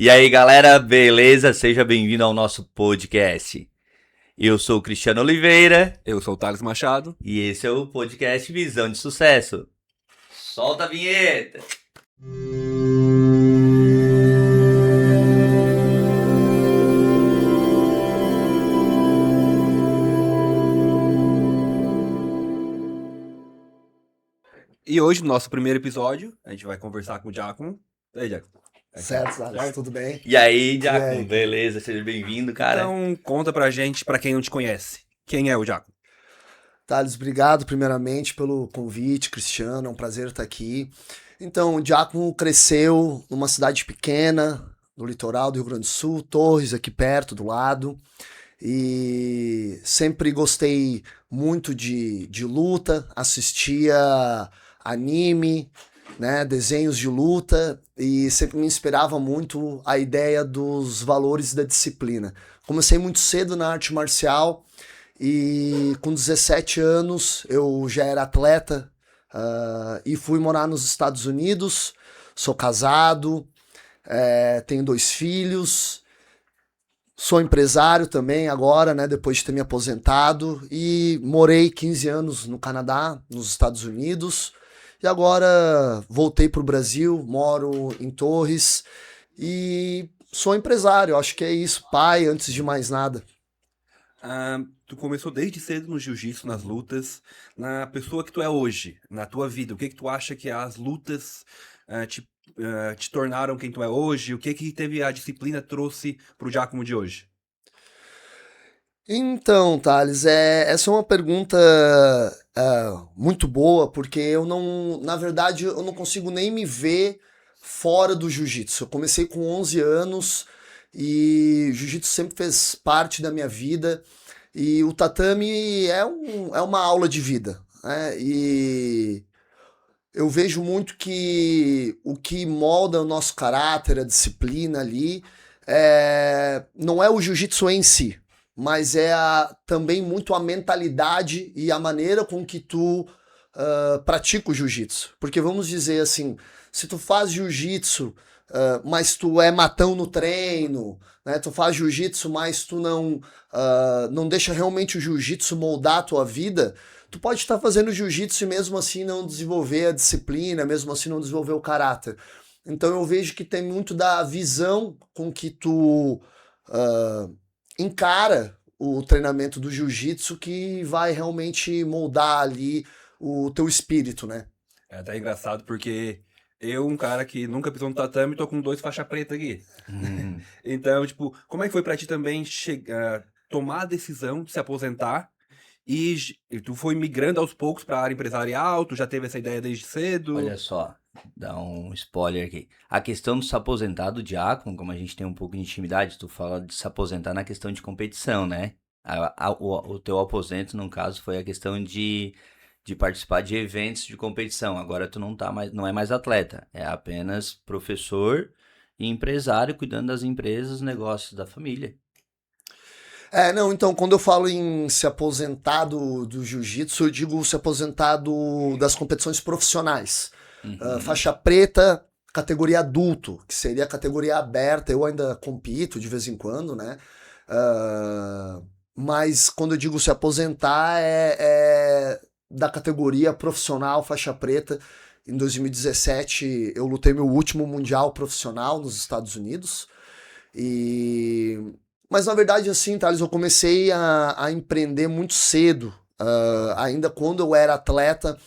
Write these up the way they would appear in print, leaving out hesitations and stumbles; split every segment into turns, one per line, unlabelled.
E aí, galera, beleza? Seja bem-vindo ao nosso podcast. Eu sou o Cristiano Oliveira
Eu sou o Thales Machado.
e esse é o podcast Visão de Sucesso. Solta a vinheta!
E hoje, no nosso primeiro episódio, a gente vai conversar com o Giacomo. E aí, Giacomo?
Certo, Thales, tudo bem?
E aí,
E
Giacomo,
aí?
beleza? Seja bem-vindo, cara.
Então, conta pra gente, pra quem não te conhece, quem é o Giacomo?
Thales, obrigado primeiramente pelo convite, Cristiano, é um prazer estar aqui. Então, o Giacomo cresceu numa cidade pequena, no litoral do Rio Grande do Sul, Torres, aqui perto, do lado, e sempre gostei muito de luta, assistia anime, né, desenhos de luta, e sempre me inspirava muito a ideia dos valores da disciplina. Comecei muito cedo na arte marcial, e com 17 anos eu já era atleta e fui morar nos Estados Unidos. Sou casado, tenho 2 filhos, sou empresário também agora, né, depois de ter me aposentado. E morei 15 anos no Canadá, nos Estados Unidos. E agora voltei para o Brasil, moro em Torres e sou empresário. Acho que é isso, pai, antes de mais nada.
Tu começou desde cedo no jiu-jitsu, nas lutas. Na pessoa que tu é hoje, na tua vida, o que tu acha que as lutas te tornaram quem tu é hoje? O que teve a disciplina trouxe pro Giacomo de hoje?
Então, Thales, essa é uma pergunta muito boa, porque eu não, na verdade, eu não consigo nem me ver fora do jiu-jitsu. Eu comecei com 11 anos e o jiu-jitsu sempre fez parte da minha vida, e o tatame é uma aula de vida, né? E eu vejo muito que o que molda o nosso caráter, a disciplina ali, não é o jiu-jitsu em si, mas também muito a mentalidade e a maneira com que tu pratica o jiu-jitsu. Porque vamos dizer assim, se tu faz jiu-jitsu, mas tu é matão no treino, né? Tu faz jiu-jitsu, mas tu não deixa realmente o jiu-jitsu moldar a tua vida. Tu pode estar fazendo jiu-jitsu e mesmo assim não desenvolver a disciplina, mesmo assim não desenvolver o caráter. Então eu vejo que tem muito da visão com que tu encara o treinamento do jiu-jitsu que vai realmente moldar ali o teu espírito, né?
É até engraçado porque eu, um cara que nunca pisou no tatame, tô com 2 faixa preta aqui. Então, tipo, como é que foi pra ti também tomar a decisão de se aposentar e tu foi migrando aos poucos pra área empresarial? Tu já teve essa ideia desde cedo?
Olha só, dá um spoiler aqui. A questão do se aposentar do diácono, como a gente tem um pouco de intimidade, tu fala de se aposentar na questão de competição, né? O teu aposento, no caso, foi a questão de participar de eventos de competição. Agora tu não tá mais, não é mais atleta, é apenas professor e empresário cuidando das empresas, negócios da família.
Não, então, quando eu falo em se aposentar do jiu-jitsu, eu digo se aposentar das competições profissionais.
Uhum.
Faixa preta, categoria adulto, que seria a categoria aberta. Eu ainda compito de vez em quando, né? Mas quando eu digo se aposentar, é da categoria profissional, faixa preta. Em 2017, eu lutei meu último mundial profissional nos Estados Unidos. Mas na verdade, assim, Thales, eu comecei a empreender muito cedo. Ainda quando eu era atleta,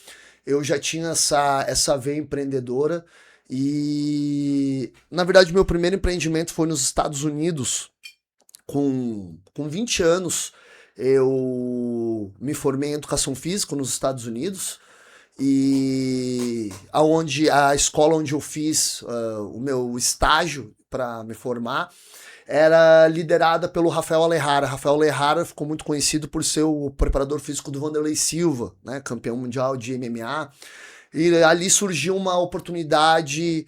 eu já tinha essa veia empreendedora. E, na verdade, meu primeiro empreendimento foi nos Estados Unidos. Com 20 anos, eu me formei em educação física nos Estados Unidos. E a escola onde eu fiz o meu estágio para me formar era liderada pelo Rafael Alejara. Rafael Alejara ficou muito conhecido por ser o preparador físico do Vanderlei Silva, né, campeão mundial de MMA. E ali surgiu uma oportunidade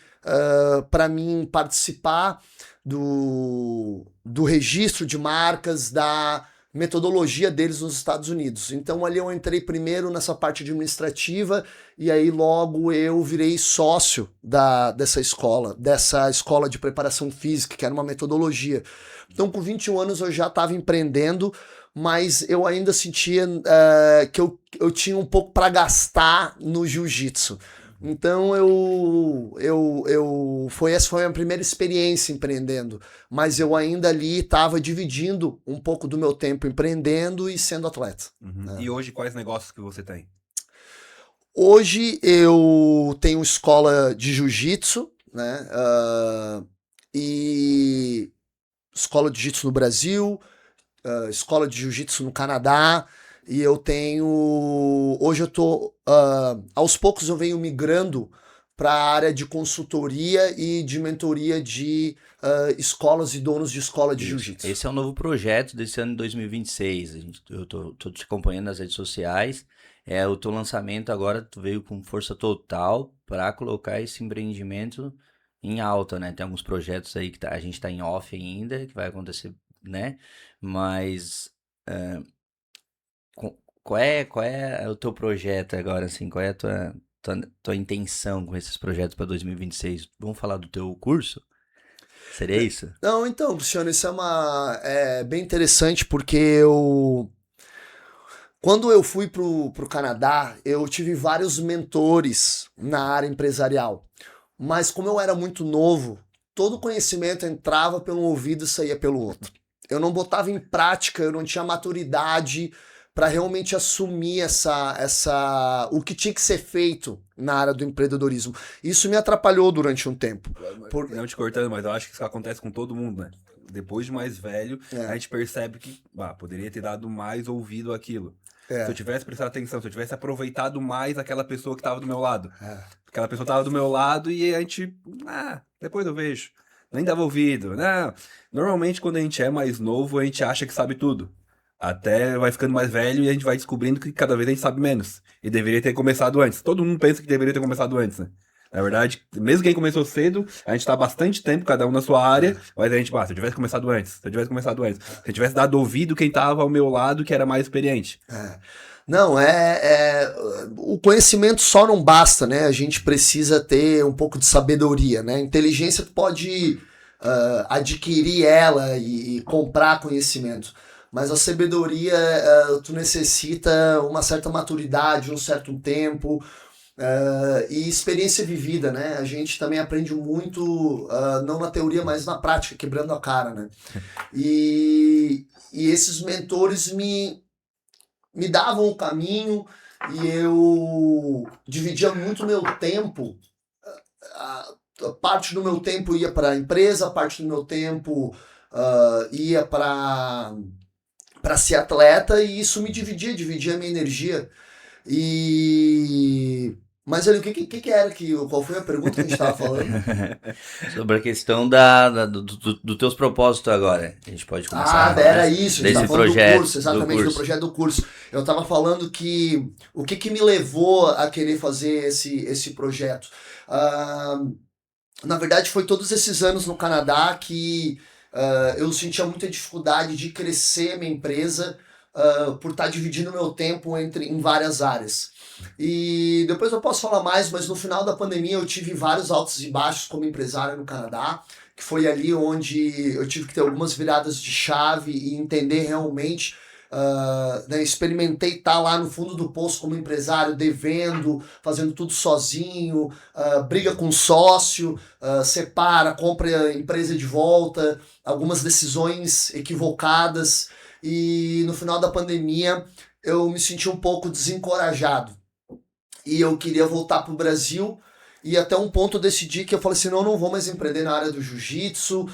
para mim participar do registro de marcas metodologia deles nos Estados Unidos. Então ali eu entrei primeiro nessa parte administrativa e aí logo eu virei sócio dessa escola de preparação física, que era uma metodologia. Então com 21 anos eu já estava empreendendo, mas eu ainda sentia que eu tinha um pouco para gastar no jiu-jitsu. Então essa foi a minha primeira experiência empreendendo, mas eu ainda ali estava dividindo um pouco do meu tempo empreendendo e sendo atleta.
Uhum. E hoje quais negócios que você tem?
Hoje eu tenho escola de jiu-jitsu, né? E escola de jiu-jitsu no Brasil, escola de jiu-jitsu no Canadá. E eu tenho. Hoje eu tô. Aos poucos eu venho migrando para a área de consultoria e de mentoria de escolas e donos de escola de jiu-jitsu.
Esse é um novo projeto desse ano de 2026. Eu tô te acompanhando nas redes sociais. O teu lançamento agora tu veio com força total para colocar esse empreendimento em alta, né? Tem alguns projetos aí que a gente tá em off ainda, que vai acontecer, né? Mas. Qual é o teu projeto agora, assim? Qual é a tua intenção com esses projetos para 2026? Vamos falar do teu curso? Seria isso?
Não, então, Cristiano, isso é bem interessante porque quando eu fui pro Canadá, eu tive vários mentores na área empresarial. Mas como eu era muito novo, todo conhecimento entrava pelo ouvido e saía pelo outro. Eu não botava em prática, eu não tinha maturidade para realmente assumir o que tinha que ser feito na área do empreendedorismo. Isso me atrapalhou durante um tempo.
Não te cortando, mas eu acho que isso acontece com todo mundo, né? Depois de mais velho, a gente percebe que poderia ter dado mais ouvido àquilo. Se eu tivesse prestado atenção, se eu tivesse aproveitado mais aquela pessoa que estava do meu lado. Aquela pessoa estava do meu lado e a gente... depois eu vejo. Nem dava ouvido. Não. Normalmente, quando a gente é mais novo, a gente acha que sabe tudo. Até vai ficando mais velho e a gente vai descobrindo que cada vez a gente sabe menos. E deveria ter começado antes. Todo mundo pensa que deveria ter começado antes, né? Na verdade, mesmo quem começou cedo, a gente tá há bastante tempo, cada um na sua área, mas a gente, se eu tivesse começado antes, se eu tivesse dado ouvido quem tava ao meu lado, que era mais experiente.
Não, o conhecimento só não basta, né? A gente precisa ter um pouco de sabedoria, né? Inteligência tu pode adquirir ela e comprar conhecimento. Mas a sabedoria, tu necessita uma certa maturidade, um certo tempo e experiência vivida, né? A gente também aprende muito, não na teoria, mas na prática, quebrando a cara, né? E esses mentores me davam o caminho e eu dividia muito meu tempo. Parte do meu tempo ia para a empresa, parte do meu tempo ia para ser atleta e isso me dividia a minha energia. Mas olha, qual foi a pergunta que a gente estava falando?
Sobre a questão dos teus propósitos agora. A gente pode começar.
Era isso, a gente estava falando
projeto,
do curso, exatamente, do projeto do curso. Eu estava falando que o que me levou a querer fazer esse projeto. Na verdade, foi todos esses anos no Canadá que eu sentia muita dificuldade de crescer minha empresa por estar dividindo meu tempo em várias áreas. E depois eu posso falar mais, mas no final da pandemia eu tive vários altos e baixos como empresário no Canadá, que foi ali onde eu tive que ter algumas viradas de chave e entender realmente, experimentei estar lá no fundo do poço como empresário, devendo, fazendo tudo sozinho, briga com sócio, separa, compra a empresa de volta, algumas decisões equivocadas, e no final da pandemia eu me senti um pouco desencorajado e eu queria voltar para o Brasil. E até um ponto eu decidi que eu falei assim, não vou mais empreender na área do jiu-jitsu,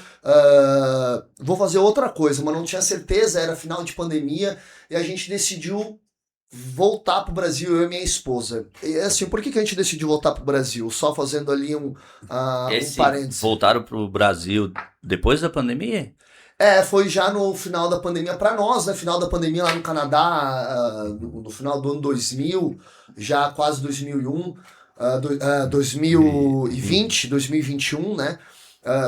vou fazer outra coisa, mas não tinha certeza, era final de pandemia, e a gente decidiu voltar pro Brasil, eu e minha esposa. E assim, por que a gente decidiu voltar pro Brasil? Só fazendo ali um parênteses.
Voltaram pro Brasil depois da pandemia?
Foi já no final da pandemia para nós, né? Final da pandemia lá no Canadá, no final do ano 2000, já quase 2001, 2020, 2021, né?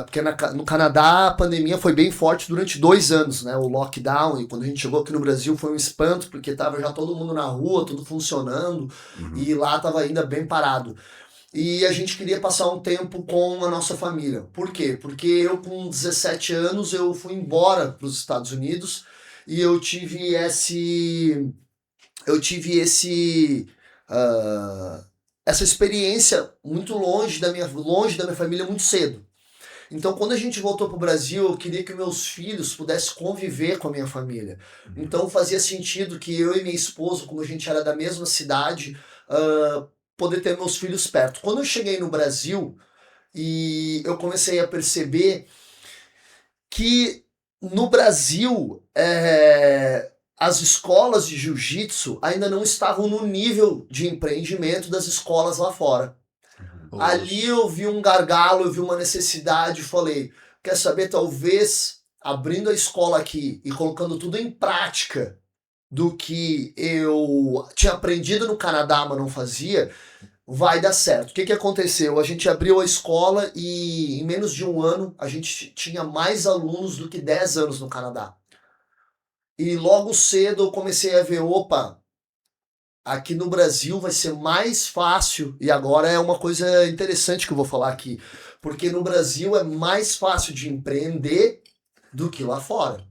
Porque no Canadá a pandemia foi bem forte durante 2 anos, né? O lockdown, e quando a gente chegou aqui no Brasil foi um espanto, porque tava já todo mundo na rua, tudo funcionando, e lá tava ainda bem parado. E a gente queria passar um tempo com a nossa família. Por quê? Porque eu com 17 anos eu fui embora para os Estados Unidos e eu tive essa experiência longe da minha família muito cedo. Então, quando a gente voltou para o Brasil, eu queria que meus filhos pudessem conviver com a minha família. Então, fazia sentido que eu e minha esposa, como a gente era da mesma cidade, poder ter meus filhos perto. Quando eu cheguei no Brasil, e eu comecei a perceber que no Brasil as escolas de jiu-jitsu ainda não estavam no nível de empreendimento das escolas lá fora. Ali eu vi um gargalo, eu vi uma necessidade, falei, quer saber, talvez abrindo a escola aqui e colocando tudo em prática do que eu tinha aprendido no Canadá, mas não fazia, vai dar certo. O que aconteceu? A gente abriu a escola e em menos de um ano a gente tinha mais alunos do que 10 anos no Canadá. E logo cedo eu comecei a ver, opa, aqui no Brasil vai ser mais fácil, e agora é uma coisa interessante que eu vou falar aqui, porque no Brasil é mais fácil de empreender do que lá fora.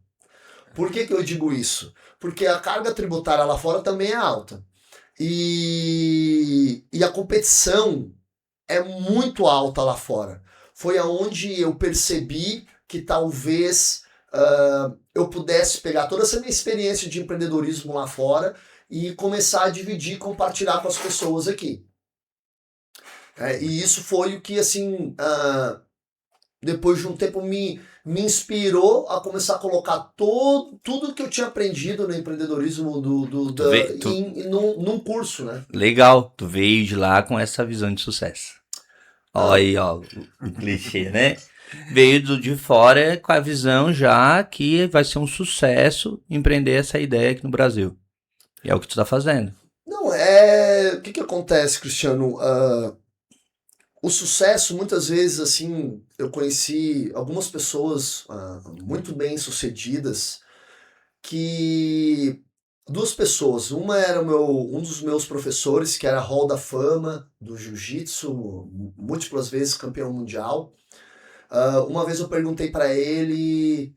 Por que eu digo isso? Porque a carga tributária lá fora também é alta. E a competição é muito alta lá fora. Foi aonde eu percebi que talvez eu pudesse pegar toda essa minha experiência de empreendedorismo lá fora e começar a dividir, compartilhar com as pessoas aqui. E isso foi o que, assim, depois de um tempo me inspirou a começar a colocar tudo que eu tinha aprendido no empreendedorismo num curso, né?
Legal, tu veio de lá com essa visão de sucesso. Olha aí, ó, o clichê, né? Veio de fora com a visão já que vai ser um sucesso empreender essa ideia aqui no Brasil. E é o que tu tá fazendo.
Não, o que acontece, Cristiano? O sucesso, muitas vezes, assim, eu conheci algumas pessoas muito bem sucedidas que... Duas pessoas. Uma era um dos meus professores, que era Hall da Fama do Jiu-Jitsu, múltiplas vezes campeão mundial. Uma vez eu perguntei para ele,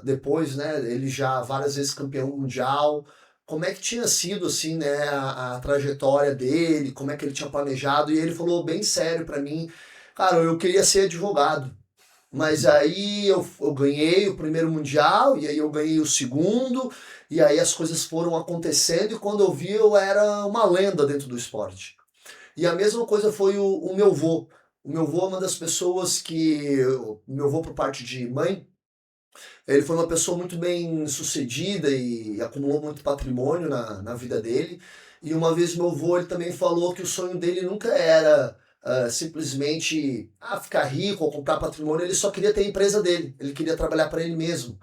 depois, né, ele já várias vezes campeão mundial, como é que tinha sido, assim, né, a trajetória dele, como é que ele tinha planejado, e ele falou bem sério para mim, cara, eu queria ser advogado, mas aí eu ganhei o primeiro mundial, e aí eu ganhei o segundo, e aí as coisas foram acontecendo, e quando eu vi eu era uma lenda dentro do esporte. E a mesma coisa foi o meu vô. O meu vô é uma das pessoas que... O meu vô, por parte de mãe, ele foi uma pessoa muito bem sucedida e acumulou muito patrimônio na vida dele. E uma vez meu vô ele também falou que o sonho dele nunca era simplesmente ficar rico ou comprar patrimônio, ele só queria ter a empresa dele, ele queria trabalhar para ele mesmo.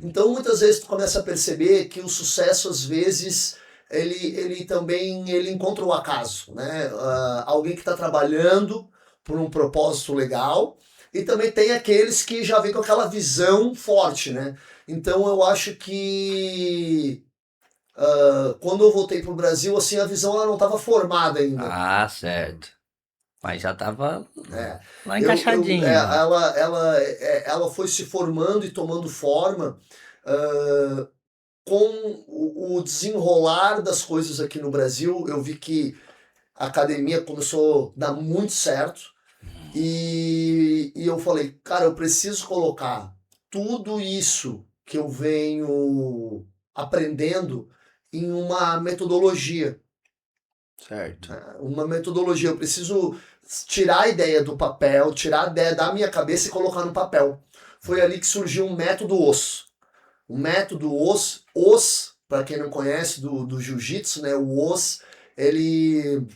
Então muitas vezes tu começa a perceber que o sucesso às vezes ele também encontra o acaso, né? Alguém que está trabalhando por um propósito legal, e também tem aqueles que já vêm com aquela visão forte, né? Então eu acho que quando eu voltei pro Brasil, assim, a visão ela não estava formada ainda.
Ah, certo. Mas já estava lá encaixadinho.
Ela foi se formando e tomando forma com o desenrolar das coisas aqui no Brasil. Eu vi que a academia começou a dar muito certo. E eu falei, cara, eu preciso colocar tudo isso que eu venho aprendendo em uma metodologia.
Certo.
Uma metodologia. Eu preciso tirar a ideia do papel, tirar a ideia da minha cabeça e colocar no papel. Foi ali que surgiu o método OS. O método OS, para quem não conhece, do jiu-jitsu, né? O OS, ele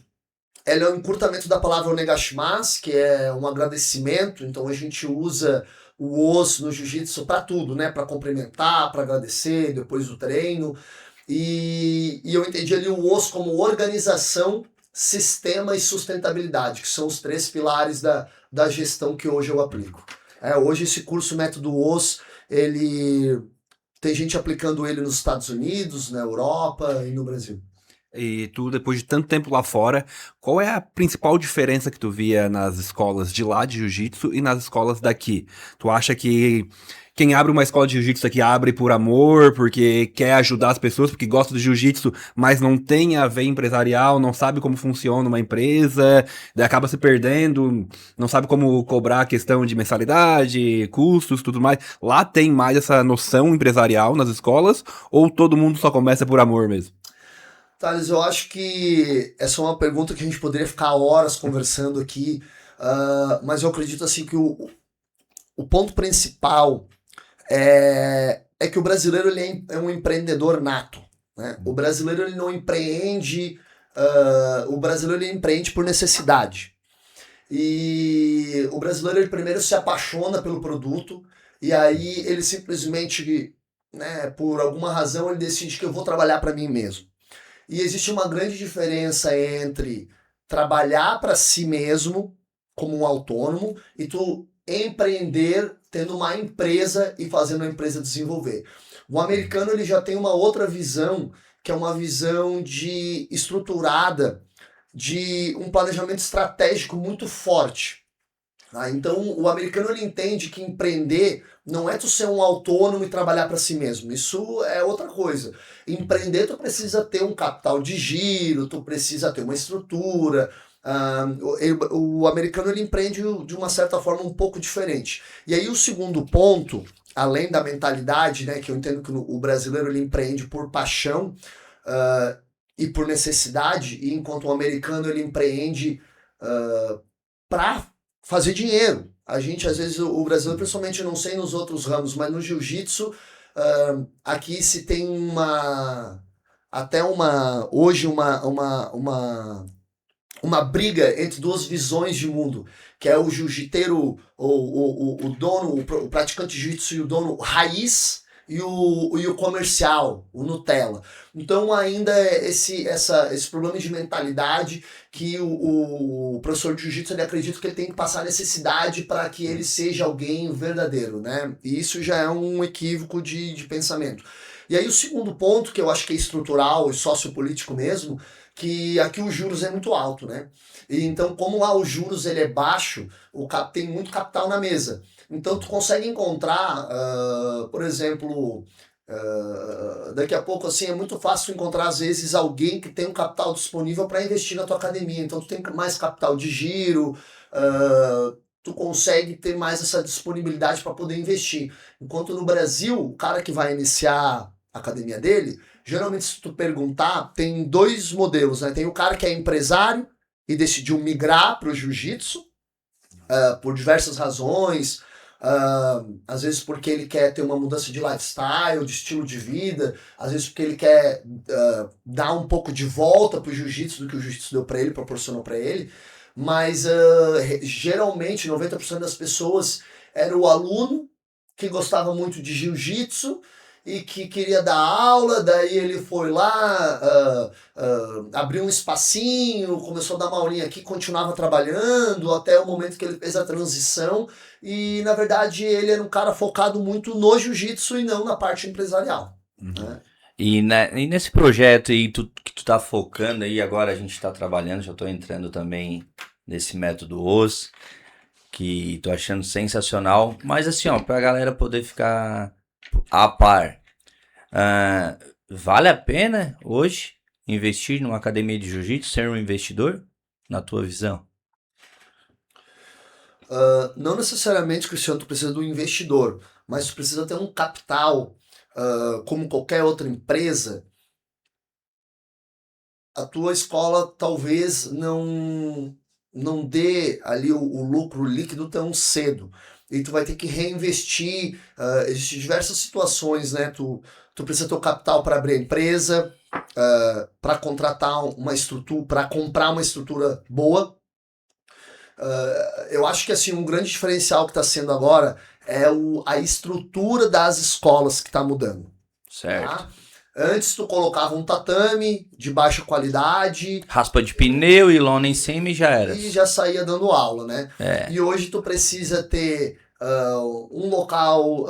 é um encurtamento da palavra onegashimasu, que é um agradecimento. Então a gente usa o OS no jiu-jitsu para tudo, né? Para cumprimentar, para agradecer depois do treino. E eu entendi ali o OS como organização sistema e sustentabilidade, que são os 3 pilares da gestão que hoje eu aplico. Hoje esse curso Método OS, ele tem gente aplicando ele nos Estados Unidos, na Europa e no Brasil.
E tu, depois de tanto tempo lá fora, qual é a principal diferença que tu via nas escolas de lá de jiu-jitsu e nas escolas daqui? Tu acha que quem abre uma escola de jiu-jitsu aqui abre por amor, porque quer ajudar as pessoas, porque gosta de jiu-jitsu, mas não tem a veia empresarial, não sabe como funciona uma empresa, daí acaba se perdendo, não sabe como cobrar a questão de mensalidade, custos, tudo mais. Lá tem mais essa noção empresarial nas escolas, ou todo mundo só começa por amor mesmo?
Thales, eu acho que essa é uma pergunta que a gente poderia ficar horas conversando aqui, mas eu acredito assim que o ponto principal é que o brasileiro ele é um empreendedor nato, né? O brasileiro ele não empreende, o brasileiro ele empreende por necessidade. E o brasileiro ele primeiro se apaixona pelo produto e aí ele simplesmente, né, por alguma razão ele decide que eu vou trabalhar para mim mesmo. E existe uma grande diferença entre trabalhar para si mesmo como um autônomo e tu empreender tendo uma empresa e fazendo a empresa desenvolver. O americano ele já tem uma outra visão, que é uma visão estruturada de um planejamento estratégico muito forte. Então o americano ele entende que empreender não é tu ser um autônomo e trabalhar para si mesmo. Isso é outra coisa. Empreender tu precisa ter um capital de giro, tu precisa ter uma estrutura. O americano ele empreende de uma certa forma um pouco diferente. E aí o segundo ponto, além da mentalidade, né, que eu entendo que o brasileiro ele empreende por paixão e por necessidade, e enquanto o americano ele empreende para fazer dinheiro. A gente, às vezes, o brasileiro, principalmente, eu não sei nos outros ramos, mas no jiu-jitsu, aqui se tem hoje uma briga entre duas visões de mundo, que é o jiu-jiteiro, o dono, o praticante de jiu-jitsu e o dono raiz, e o comercial, o Nutella. Então ainda é esse problema de mentalidade que o professor de jiu-jitsu ele acredita que ele tem que passar necessidade para que ele seja alguém verdadeiro, né? E isso já é um equívoco de pensamento. E aí o segundo ponto, que eu acho que é estrutural e sociopolítico mesmo, que aqui os juros é muito alto, né? E então, como lá os juros ele é baixo, tem muito capital na mesa. Então tu consegue encontrar, por exemplo, daqui a pouco assim é muito fácil encontrar às vezes alguém que tem um capital disponível para investir na tua academia. Então tu tem mais capital de giro, tu consegue ter mais essa disponibilidade para poder investir. Enquanto no Brasil, o cara que vai iniciar a academia dele, geralmente se tu perguntar, tem 2 modelos, né? Tem o cara que é empresário e decidiu migrar para o jiu-jitsu por diversas razões, às vezes porque ele quer ter uma mudança de lifestyle, de estilo de vida, às vezes porque ele quer dar um pouco de volta pro jiu-jitsu do que o jiu-jitsu deu para ele, proporcionou para ele, mas geralmente 90% das pessoas era o aluno que gostava muito de jiu-jitsu e que queria dar aula, daí ele foi lá, abriu um espacinho, começou a dar uma aulinha aqui, continuava trabalhando até o momento que ele fez a transição e, na verdade, ele era um cara focado muito no jiu-jitsu e não na parte empresarial. Né?
E nesse projeto aí que tu tá focando aí, agora a gente tá trabalhando, já tô entrando também nesse método OS, que tô achando sensacional, mas assim, ó, pra galera poder ficar a par, vale a pena hoje investir numa academia de jiu-jitsu, ser um investidor, na tua visão?
Não necessariamente, Cristiano, tu precisa de um investidor, mas tu precisa ter um capital, como qualquer outra empresa. A tua escola talvez não dê ali o lucro líquido tão cedo. E tu vai ter que reinvestir. Existem diversas situações, né? Tu precisa ter o capital para abrir a empresa, para contratar uma estrutura, para comprar uma estrutura boa. Eu acho que assim, um grande diferencial que está sendo agora é a estrutura das escolas que está mudando.
Certo.
Tá? Antes tu colocava um tatame de baixa qualidade
Raspa de pneu e lona em cima e já era.
e já saía dando aula, né?
É.
E hoje tu precisa ter um local.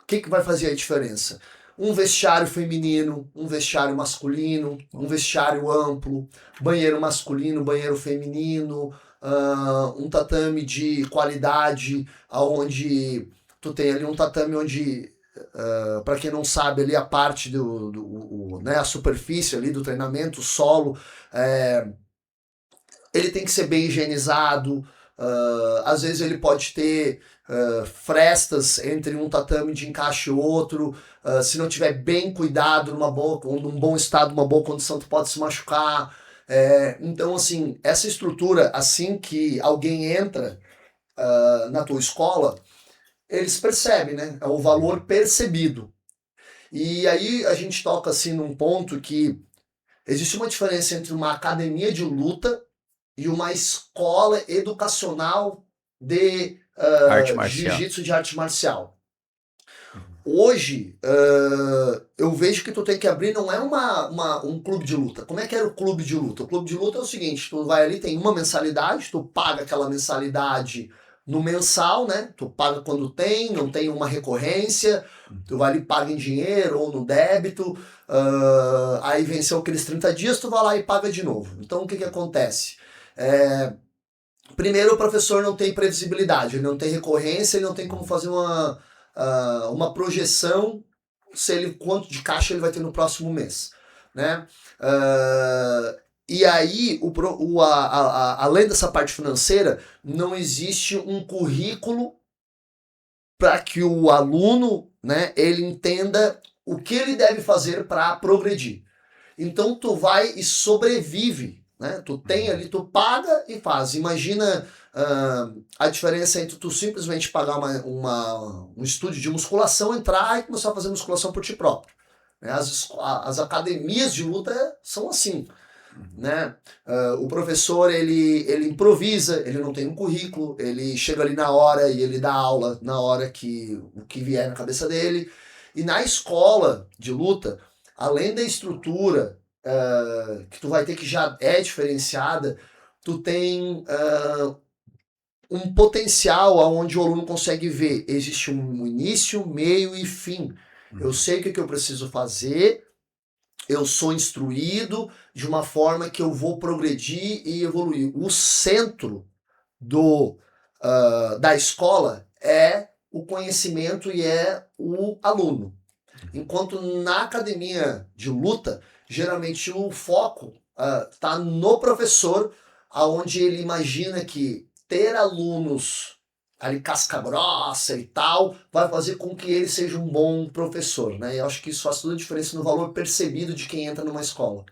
O que vai fazer a diferença? Um vestiário feminino, um vestiário masculino, um vestiário amplo, banheiro masculino, banheiro feminino, um tatame de qualidade, onde tu tem ali um tatame onde, para quem não sabe, ali a parte né, a superfície ali do treinamento, o solo, ele tem que ser bem higienizado. Às vezes ele pode ter frestas entre um tatame de encaixe e outro. Se não tiver bem cuidado, num bom estado, numa boa condição, tu pode se machucar. Então, assim, essa estrutura, assim que alguém entra na tua escola, eles percebem, né? É o valor percebido. E aí a gente toca assim num ponto que existe uma diferença entre uma academia de luta e uma escola educacional de
Arte marcial.
jiu-jitsu, de arte marcial. Hoje, eu vejo que tu tem que abrir, não é um clube de luta. Como é que era o clube de luta? O clube de luta é o seguinte, tu vai ali, tem uma mensalidade, tu paga aquela mensalidade no mensal, né? Tu paga quando tem, não tem uma recorrência, tu vai ali, paga em dinheiro ou no débito, aí venceu aqueles 30 dias, tu vai lá e paga de novo. Então, o que acontece? Primeiro, o professor não tem previsibilidade, ele não tem recorrência, ele não tem como fazer uma projeção quanto de caixa ele vai ter no próximo mês, né? E aí, além dessa parte financeira, não existe um currículo para que o aluno, né, ele entenda o que ele deve fazer para progredir. Então, tu vai e sobrevive, né? Tu tem ali, tu paga e faz. Imagina a diferença entre tu simplesmente pagar um estúdio de musculação, entrar e começar a fazer musculação por ti próprio. Né? As academias de luta são assim. Né? O professor ele improvisa, ele não tem um currículo, ele chega ali na hora e ele dá aula na hora o que vier na cabeça dele. E na escola de luta, além da estrutura que tu vai ter que já é diferenciada, tu tem um potencial onde o aluno consegue ver. Existe um início, meio e fim. Eu sei o que eu preciso fazer, eu sou instruído de uma forma que eu vou progredir e evoluir. O centro da escola é o conhecimento e é o aluno. Enquanto na academia de luta, geralmente o foco está no professor, aonde ele imagina que ter alunos ali casca grossa e tal, vai fazer com que ele seja um bom professor, né? E eu acho que isso faz toda a diferença no valor percebido de quem entra numa escola.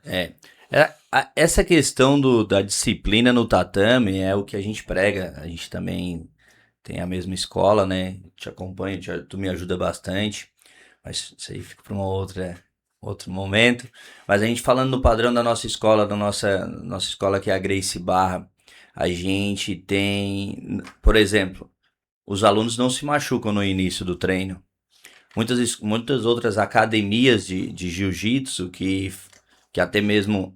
Essa questão da disciplina no tatame é o que a gente prega. A gente também tem a mesma escola, né? Te acompanho, tu me ajuda bastante. Mas isso aí fica para outro momento. Mas a gente falando no padrão da nossa escola, nossa escola que é a Gracie Barra, a gente tem, por exemplo, os alunos não se machucam no início do treino. Muitas outras academias de jiu-jitsu que até mesmo,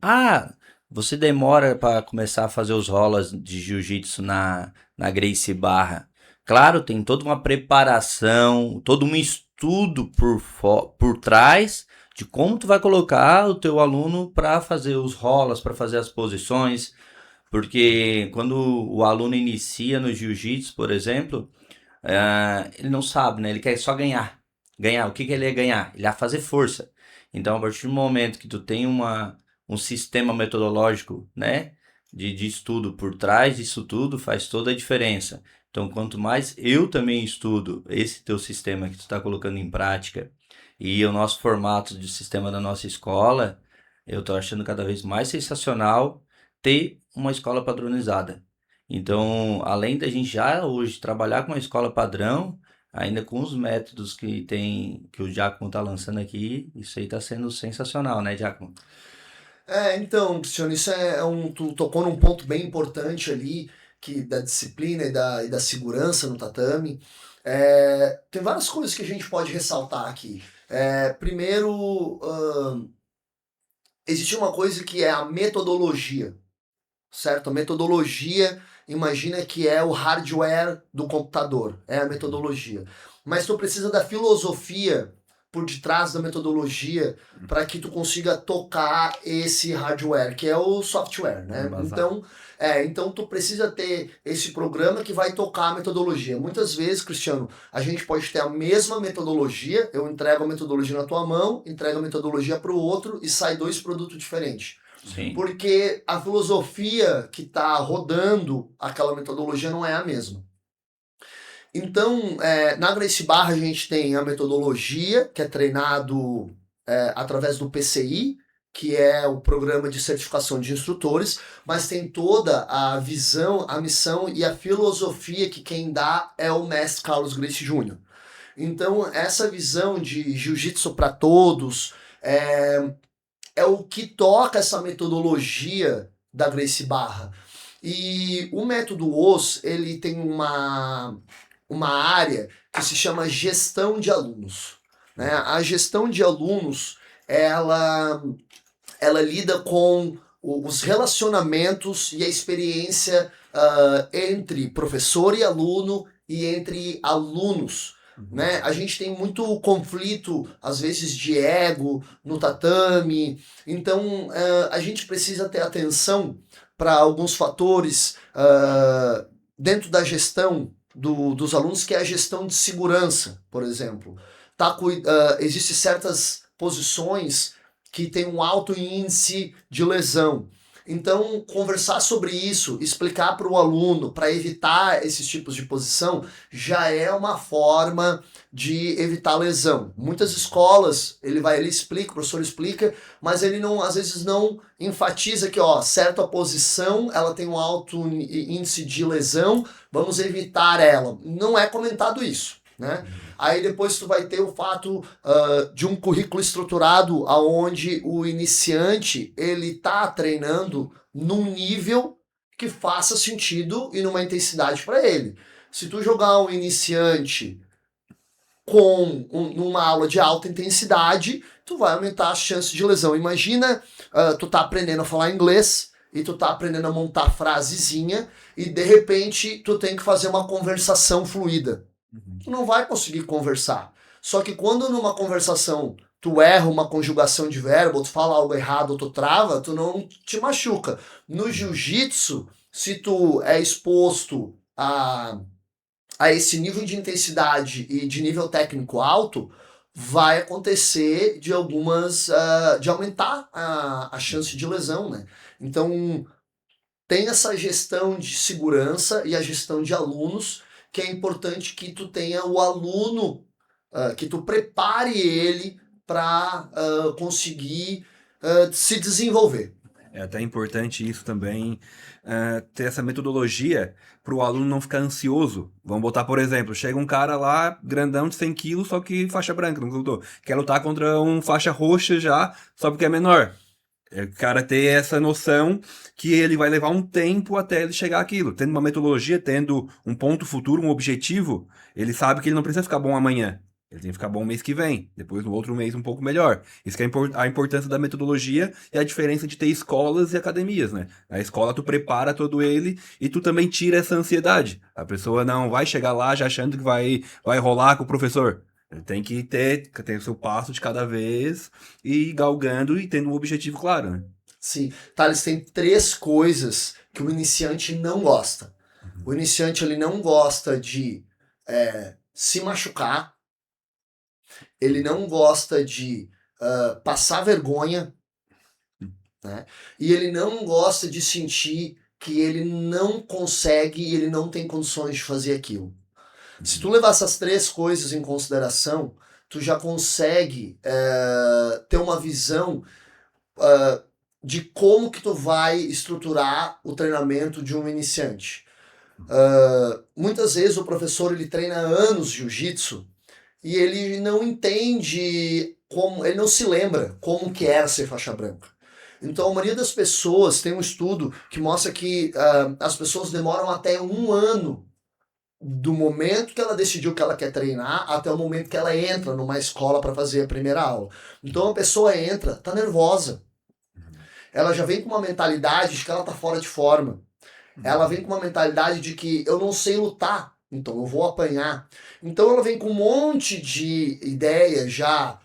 você demora para começar a fazer os rolas de jiu-jitsu na Gracie Barra. Claro, tem toda uma preparação, todo um estudo por trás de como tu vai colocar o teu aluno para fazer os rolas, para fazer as posições, porque quando o aluno inicia no jiu-jitsu, por exemplo, ele não sabe, né? Ele quer só ganhar. O que ele ia ganhar? Ele ia fazer força. Então, a partir do momento que tu tem um sistema metodológico, né, de estudo por trás disso tudo, faz toda a diferença. Então, quanto mais eu também estudo esse teu sistema que tu está colocando em prática e o nosso formato de sistema da nossa escola, eu estou achando cada vez mais sensacional ter uma escola padronizada. Então, além da gente já hoje trabalhar com uma escola padrão, ainda com os métodos que o Giacomo está lançando aqui, isso aí está sendo sensacional, né, Giacomo?
Então, Cristiano, isso tu tocou num ponto bem importante ali, da disciplina e da segurança no tatame. Tem várias coisas que a gente pode ressaltar aqui. Primeiro, existe uma coisa que é a metodologia, certo? A metodologia, imagina que é o hardware do computador, é a metodologia. Mas tu precisa da filosofia por detrás da metodologia para que tu consiga tocar esse hardware, que é o software, né? Então tu precisa ter esse programa que vai tocar a metodologia. Muitas vezes, Cristiano, a gente pode ter a mesma metodologia, eu entrego a metodologia na tua mão, entrego a metodologia para o outro e sai 2 produtos diferentes.
Sim.
Porque a filosofia que está rodando aquela metodologia não é a mesma. Então, na Gracie Barra a gente tem a metodologia, que é treinado através do PCI, que é o Programa de Certificação de Instrutores, mas tem toda a visão, a missão e a filosofia que quem dá é o mestre Carlos Gracie Júnior. Então, essa visão de jiu-jitsu para todos é o que toca essa metodologia da Gracie Barra. E o método OS, ele tem uma área que se chama gestão de alunos. Né? A gestão de alunos, ela lida com os relacionamentos e a experiência entre professor e aluno e entre alunos. Né? A gente tem muito conflito, às vezes, de ego no tatame. Então, a gente precisa ter atenção para alguns fatores dentro da gestão dos alunos, que é a gestão de segurança, por exemplo. Existem certas posições que têm um alto índice de lesão. Então, conversar sobre isso, explicar para o aluno, para evitar esses tipos de posição, já é uma forma de evitar lesão. Muitas escolas, ele explica, o professor explica, mas ele não, às vezes não enfatiza que, certa posição, ela tem um alto índice de lesão, vamos evitar ela. Não é comentado isso, né? Aí depois tu vai ter o fato de um currículo estruturado onde o iniciante ele tá treinando num nível que faça sentido e numa intensidade para ele. Se tu jogar um iniciante numa aula de alta intensidade, tu vai aumentar as chances de lesão. Imagina, tu tá aprendendo a falar inglês e tu tá aprendendo a montar frasezinha e de repente tu tem que fazer uma conversação fluida. Tu não vai conseguir conversar. Só que quando numa conversação tu erra uma conjugação de verbo, ou tu fala algo errado, ou tu trava, tu não te machuca. No jiu-jitsu, se tu é exposto a esse nível de intensidade e de nível técnico alto, vai acontecer de aumentar a chance de lesão, né? Então, tem essa gestão de segurança e a gestão de alunos, que é importante que tu tenha o aluno, que tu prepare ele para conseguir se desenvolver.
É até importante isso também, ter essa metodologia para o aluno não ficar ansioso. Vamos botar, por exemplo, chega um cara lá, grandão de 100 quilos, só que faixa branca, não lutou. Quer lutar contra um faixa roxa já, só porque é menor. O cara ter essa noção que ele vai levar um tempo até ele chegar àquilo. Tendo uma metodologia, tendo um ponto futuro, um objetivo, ele sabe que ele não precisa ficar bom amanhã. Ele tem que ficar bom mês que vem. Depois, no outro mês, um pouco melhor. Isso que é a importância da metodologia e a diferença de ter escolas e academias, né? A escola, tu prepara todo ele e tu também tira essa ansiedade. A pessoa não vai chegar lá já achando que vai rolar com o professor. Ele tem que ter o seu passo de cada vez e ir galgando e tendo um objetivo claro, né?
Sim. Thales, tem 3 coisas que o iniciante não gosta. O iniciante ele não gosta de se machucar, ele não gosta de passar vergonha, né? E ele não gosta de sentir que ele não consegue e ele não tem condições de fazer aquilo. Se tu levar essas 3 coisas em consideração, tu já consegue ter uma visão de como que tu vai estruturar o treinamento de um iniciante. Muitas vezes o professor ele treina anos jiu-jitsu e ele não entende ele não se lembra como que era ser faixa branca. Então a maioria das pessoas, tem um estudo que mostra que as pessoas demoram até 1 ano do momento que ela decidiu que ela quer treinar até o momento que ela entra numa escola para fazer a primeira aula. Então a pessoa entra, tá nervosa. Ela já vem com uma mentalidade de que ela tá fora de forma. Ela vem com uma mentalidade de que eu não sei lutar, então eu vou apanhar. Então ela vem com um monte de ideia já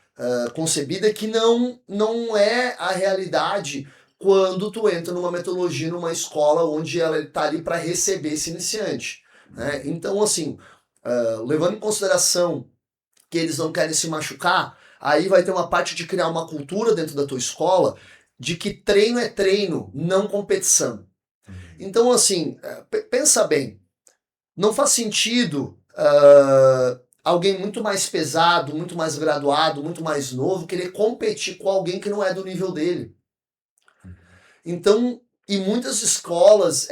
concebida que não é a realidade quando tu entra numa metodologia, numa escola onde ela está ali para receber esse iniciante. Né? Então, assim, levando em consideração que eles não querem se machucar, aí vai ter uma parte de criar uma cultura dentro da tua escola de que treino é treino, não competição. Então, assim, pensa bem, não faz sentido alguém muito mais pesado, muito mais graduado, muito mais novo, querer competir com alguém que não é do nível dele. Então, em muitas escolas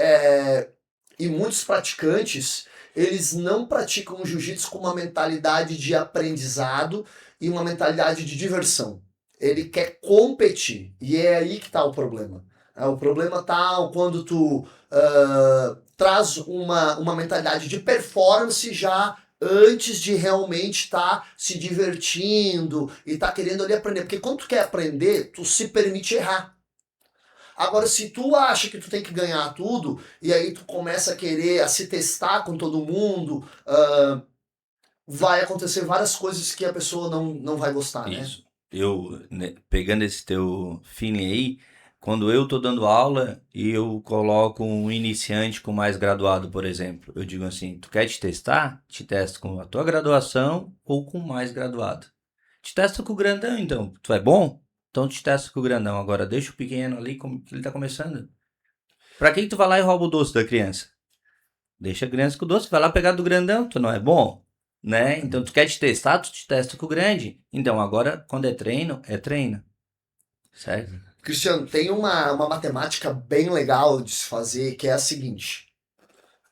e muitos praticantes, eles não praticam o jiu-jitsu com uma mentalidade de aprendizado e uma mentalidade de diversão. Ele quer competir, e é aí que está o problema. O problema está quando tu traz uma mentalidade de performance já antes de realmente estar se divertindo e estar querendo ali aprender. Porque quando tu quer aprender, tu se permite errar. Agora, se tu acha que tu tem que ganhar tudo, e aí tu começa a querer a se testar com todo mundo, vai acontecer várias coisas que a pessoa não vai gostar, né?
Isso. Pegando esse teu feeling aí, quando eu tô dando aula e eu coloco um iniciante com mais graduado, por exemplo, eu digo assim, tu quer te testar? Te testa com a tua graduação ou com mais graduado. Te testa com o grandão, então. Tu é bom? Então te testa com o grandão. Agora deixa o pequeno ali, que ele tá começando. Pra que tu vai lá e rouba o doce da criança? Deixa a criança com o doce, vai lá pegar do grandão, tu não é bom? Né? Então tu quer te testar, tu te testa com o grande. Então agora, quando é treino, certo?
Cristiano, tem uma matemática bem legal de se fazer, que é a seguinte.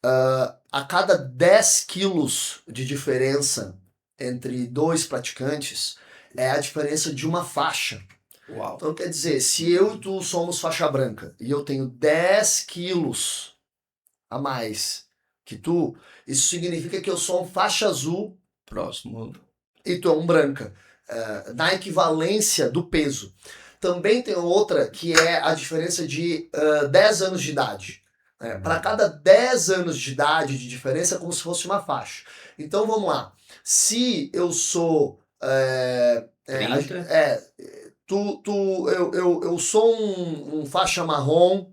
A cada 10 quilos de diferença entre dois praticantes, é a diferença de uma faixa.
Uau.
Então quer dizer, se eu e tu somos faixa branca, e eu tenho 10 quilos a mais que tu, isso significa que eu sou um faixa azul
Próximo.
e tu é um branca. Na equivalência do peso. Também tem outra que é a diferença de 10 anos de idade. Para cada 10 anos de idade de diferença é como se fosse uma faixa. Então vamos lá. Se eu sou.
30?
Eu sou um faixa marrom,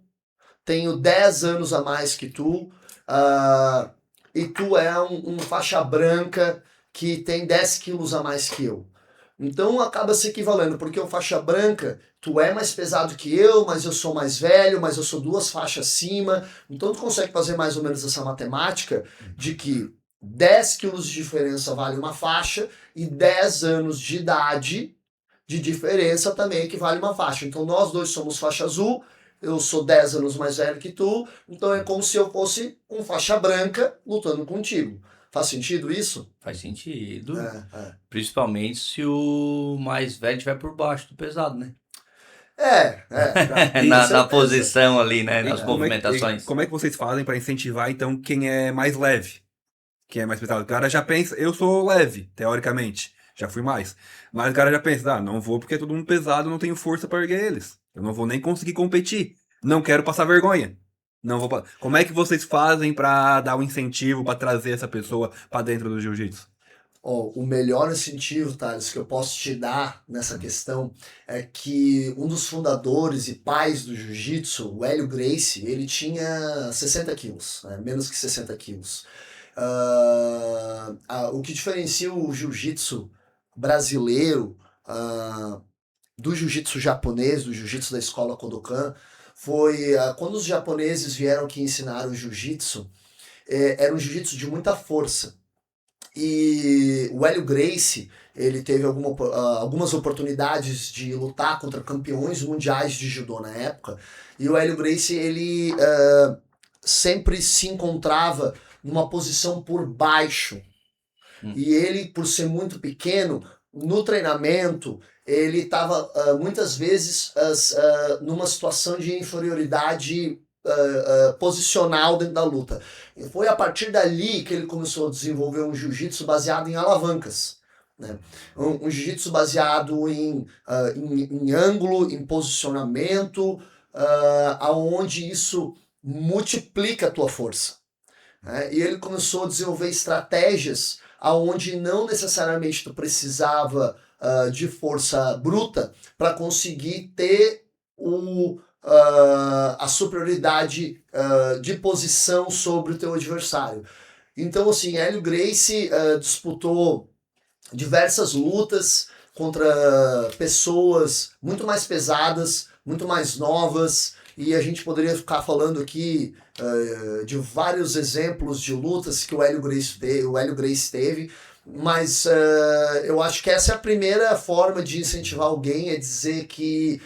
tenho 10 anos a mais que tu, e tu é um faixa branca que tem 10 quilos a mais que eu. Então acaba se equivalendo, porque o faixa branca, tu é mais pesado que eu, mas eu sou mais velho, mas eu sou 2 faixas acima. Então tu consegue fazer mais ou menos essa matemática de que 10 quilos de diferença vale uma faixa e 10 anos de idade de diferença também equivale uma faixa. Então nós dois somos faixa azul, eu sou 10 anos mais velho que tu, então é como se eu fosse um faixa branca lutando contigo. Faz sentido isso?
Faz sentido. Principalmente se o mais velho estiver por baixo do pesado, né? Na posição ali, né? Nas movimentações.
Como é que vocês fazem para incentivar, então, quem é mais leve? Quem é mais pesado? O cara já pensa, eu sou leve, teoricamente. Já fui mais. Mas o cara já pensa, não vou porque é todo mundo pesado, não tenho força para erguer eles. Eu não vou nem conseguir competir. Não quero passar vergonha. Não vou. Como é que vocês fazem para dar um incentivo, para trazer essa pessoa para dentro do jiu-jitsu?
O melhor incentivo, Thales, que eu posso te dar nessa questão é que um dos fundadores e pais do jiu-jitsu, o Hélio Gracie, ele tinha 60 quilos, menos que 60 quilos. O que diferencia o jiu-jitsu brasileiro do jiu-jitsu japonês, do jiu-jitsu da escola Kodokan, foi quando os japoneses vieram aqui ensinar o jiu-jitsu, era um jiu-jitsu de muita força. E o Hélio Gracie, ele teve algumas oportunidades de lutar contra campeões mundiais de judô na época, e o Hélio Gracie, ele sempre se encontrava numa posição por baixo. E ele, por ser muito pequeno, no treinamento, ele estava muitas vezes numa situação de inferioridade posicional dentro da luta. E foi a partir dali que ele começou a desenvolver um jiu-jitsu baseado em alavancas. Né? Um jiu-jitsu baseado em ângulo, em posicionamento, aonde isso multiplica a tua força. Né? E ele começou a desenvolver estratégias aonde não necessariamente tu precisava de força bruta para conseguir ter a superioridade de posição sobre o teu adversário. Então, assim, Hélio Gracie disputou diversas lutas contra pessoas muito mais pesadas, muito mais novas, e a gente poderia ficar falando aqui de vários exemplos de lutas que o Hélio Gracie teve, mas eu acho que essa é a primeira forma de incentivar alguém, é dizer que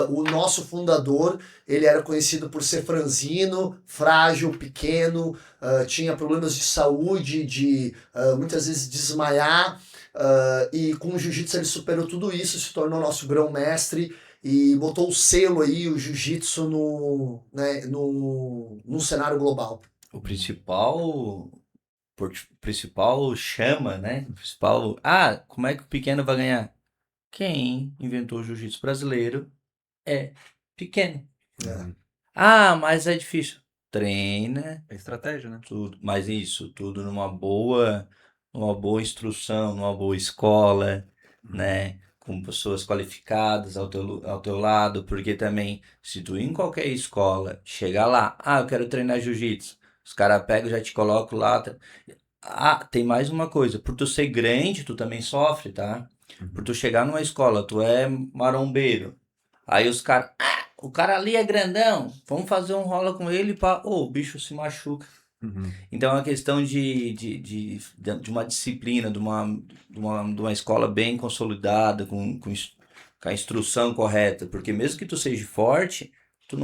o nosso fundador, ele era conhecido por ser franzino, frágil, pequeno, tinha problemas de saúde, de muitas vezes desmaiar, e com o jiu-jitsu ele superou tudo isso, se tornou nosso grão-mestre e botou o selo aí, o jiu-jitsu no cenário global.
O principal chama, né? O principal. Como é que o pequeno vai ganhar? Quem inventou o jiu-jitsu brasileiro é pequeno. Mas é difícil. Treina.
É estratégia, né?
Tudo. Mas isso, tudo numa boa instrução, numa boa escola, né? Com pessoas qualificadas ao teu lado, porque também, se tu ir em qualquer escola, chegar lá, eu quero treinar jiu-jitsu, os caras pegam e já te colocam lá. Tem mais uma coisa, por tu ser grande, tu também sofre, tá? Por tu chegar numa escola, tu é marombeiro, aí os caras, o cara ali é grandão, vamos fazer um rola com ele o bicho se machuca. Então é uma questão de uma disciplina, de uma escola bem consolidada, com a instrução correta, porque mesmo que tu seja forte, tu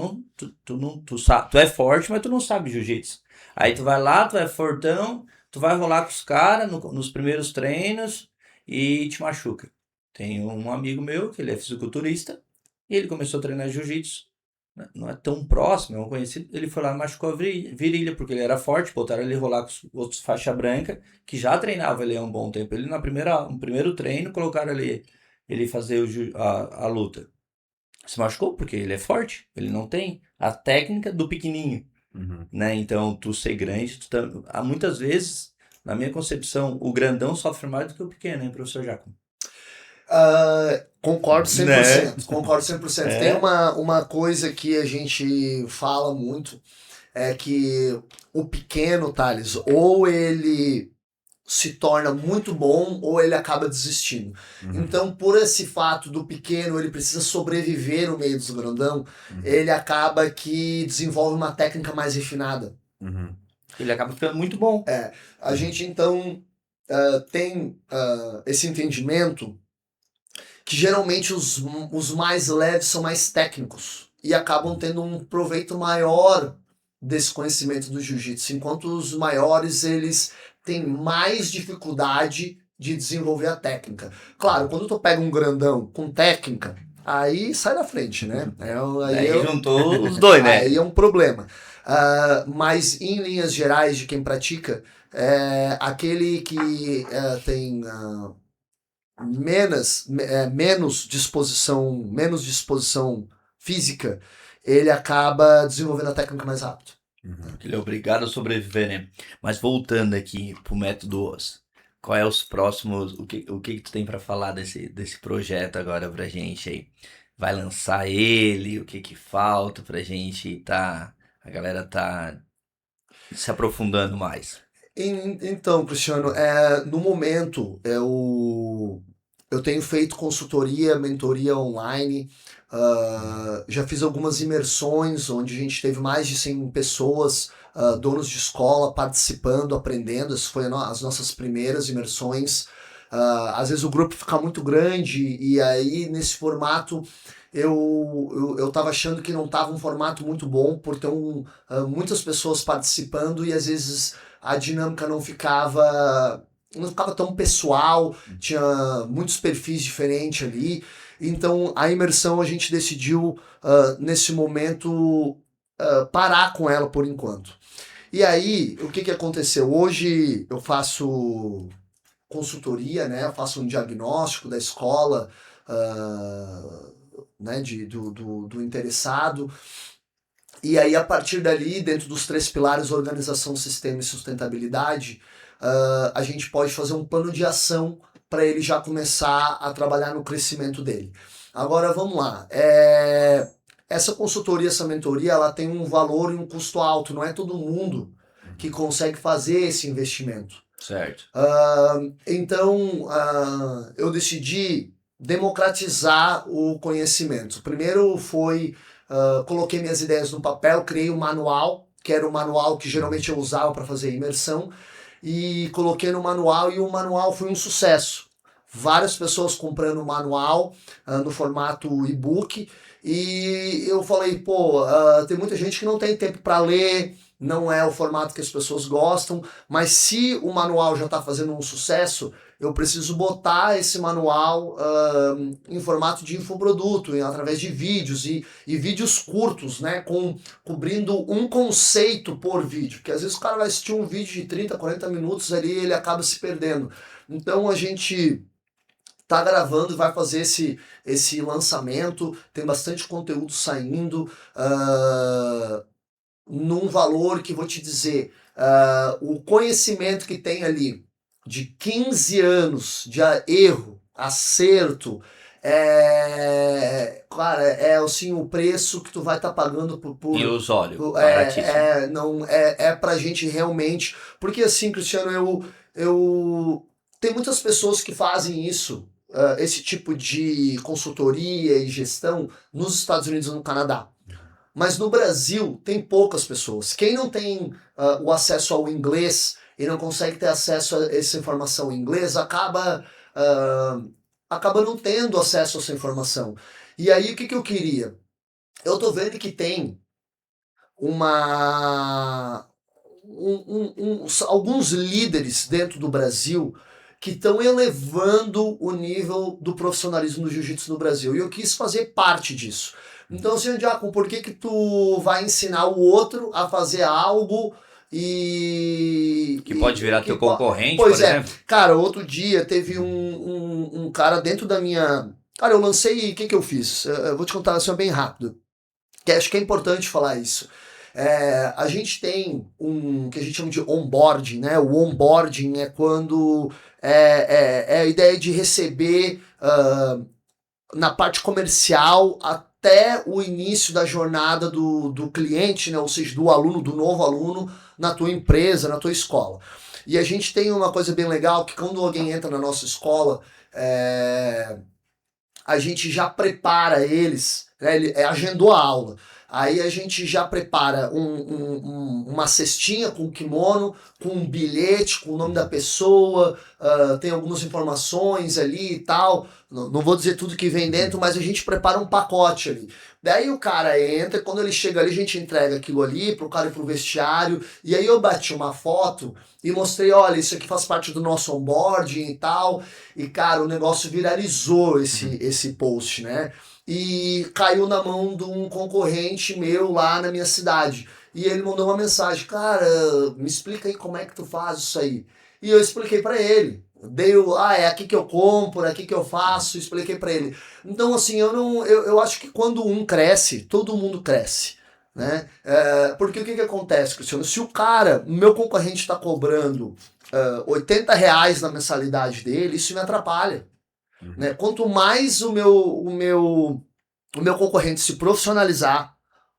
é forte, mas tu não sabe jiu-jitsu. Aí tu vai lá, tu é fortão, tu vai rolar com os caras nos primeiros treinos e te machuca. Tem um amigo meu que ele é fisiculturista e ele começou a treinar jiu-jitsu. Não é tão próximo, é um conhecido. Ele foi lá e machucou a virilha, porque ele era forte, botaram ele rolar com os outros faixa branca, que já treinava ele há um bom tempo. Ele no primeiro treino, colocaram ele fazer a luta. Se machucou porque ele é forte, ele não tem a técnica do pequenininho. Né? Então, tu ser grande, muitas vezes, na minha concepção, o grandão sofre mais do que o pequeno, hein, professor Jacob?
Concordo 100%. Né? Concordo 100%.
É.
Tem uma coisa que a gente fala muito, é que o pequeno, Thales, ou ele se torna muito bom ou ele acaba desistindo. Então, por esse fato do pequeno, ele precisa sobreviver no meio dos grandão, ele acaba que desenvolve uma técnica mais refinada.
Ele acaba ficando muito bom.
A gente, então, tem esse entendimento que geralmente os mais leves são mais técnicos e acabam tendo um proveito maior desse conhecimento do jiu-jitsu, enquanto os maiores, eles têm mais dificuldade de desenvolver a técnica. Claro, quando tu pega um grandão com técnica, aí sai da frente, né?
Aí juntou os dois, né?
Aí é um problema. Mas em linhas gerais de quem pratica, aquele que tem menos disposição física, ele acaba desenvolvendo a técnica mais rápido.
Ele é obrigado a sobreviver, né? Mas voltando aqui pro método OS, qual é os próximos, o que tu tem para falar desse projeto agora pra gente aí? Vai lançar ele, o que falta pra gente a galera tá se aprofundando mais?
Então, Cristiano, no momento eu tenho feito consultoria, mentoria online, já fiz algumas imersões onde a gente teve mais de 100 pessoas, donos de escola participando, aprendendo. Essas foram as nossas primeiras imersões. Às vezes o grupo fica muito grande e aí nesse formato eu tava achando que não estava um formato muito bom por ter muitas pessoas participando e às vezes a dinâmica não ficava tão pessoal, tinha muitos perfis diferentes ali. Então a imersão a gente decidiu nesse momento parar com ela por enquanto. E aí, o que aconteceu? Hoje eu faço consultoria, né? Eu faço um diagnóstico da escola, né? Do interessado. E aí, a partir dali, dentro dos 3 pilares, organização, sistema e sustentabilidade, a gente pode fazer um plano de ação para ele já começar a trabalhar no crescimento dele. Agora, vamos lá. Essa consultoria, essa mentoria, ela tem um valor e um custo alto. Não é todo mundo que consegue fazer esse investimento.
Certo.
Então, eu decidi democratizar o conhecimento. Primeiro foi, coloquei minhas ideias no papel, criei um manual, que era o manual que geralmente eu usava para fazer imersão, e coloquei no manual, e o manual foi um sucesso. Várias pessoas comprando o manual no formato e-book, e eu falei, pô, tem muita gente que não tem tempo para ler, não é o formato que as pessoas gostam, mas se o manual já está fazendo um sucesso, eu preciso botar esse manual em formato de infoproduto, através de vídeos e vídeos curtos, né, cobrindo um conceito por vídeo, porque às vezes o cara vai assistir um vídeo de 30, 40 minutos ali e ele acaba se perdendo. Então a gente tá gravando e vai fazer esse lançamento, tem bastante conteúdo saindo, num valor que vou te dizer, o conhecimento que tem ali de 15 anos de erro, acerto, cara, assim, o preço que tu vai estar pagando por
Ilusório, baratíssimo.
não, pra gente realmente, porque assim, Cristiano, eu tem muitas pessoas que fazem isso, esse tipo de consultoria e gestão nos Estados Unidos e no Canadá. Mas no Brasil tem poucas pessoas. Quem não tem o acesso ao inglês e não consegue ter acesso a essa informação em inglês, acaba não tendo acesso a essa informação. E aí o que eu queria? Eu tô vendo que tem alguns líderes dentro do Brasil que estão elevando o nível do profissionalismo do jiu-jitsu no Brasil. E eu quis fazer parte disso. Então, assim, Diácono, por que tu vai ensinar o outro a fazer algo
que pode virar teu concorrente,
pois
por exemplo?
Cara, outro dia teve um cara dentro da minha... Cara, eu lancei... O que eu fiz? Eu vou te contar assim bem rápido, que acho que é importante falar isso. A gente tem que a gente chama de onboarding, né? O onboarding é quando é a ideia de receber na parte comercial até o início da jornada do cliente, né? Ou seja, do aluno, do novo aluno na tua empresa, na tua escola. E a gente tem uma coisa bem legal, que quando alguém entra na nossa escola, a gente já prepara eles, né? Ele agendou a aula. Aí a gente já prepara uma cestinha com kimono, com um bilhete, com o nome da pessoa, tem algumas informações ali e tal. Não vou dizer tudo que vem dentro, mas a gente prepara um pacote ali. Daí o cara entra, quando ele chega ali, a gente entrega aquilo ali pro cara ir pro vestiário. E aí eu bati uma foto e mostrei, olha, isso aqui faz parte do nosso onboarding e tal. E, cara, o negócio viralizou esse post, né? E caiu na mão de um concorrente meu lá na minha cidade. E ele mandou uma mensagem, cara, me explica aí como é que tu faz isso aí. E eu expliquei pra ele. É aqui que eu compro, é aqui que eu faço, expliquei pra ele. Então, assim, eu acho que quando um cresce, todo mundo cresce, né? Porque o que acontece, Cristiano? Se o meu concorrente está cobrando R$80 na mensalidade dele, isso me atrapalha. Né? Quanto mais o meu concorrente se profissionalizar,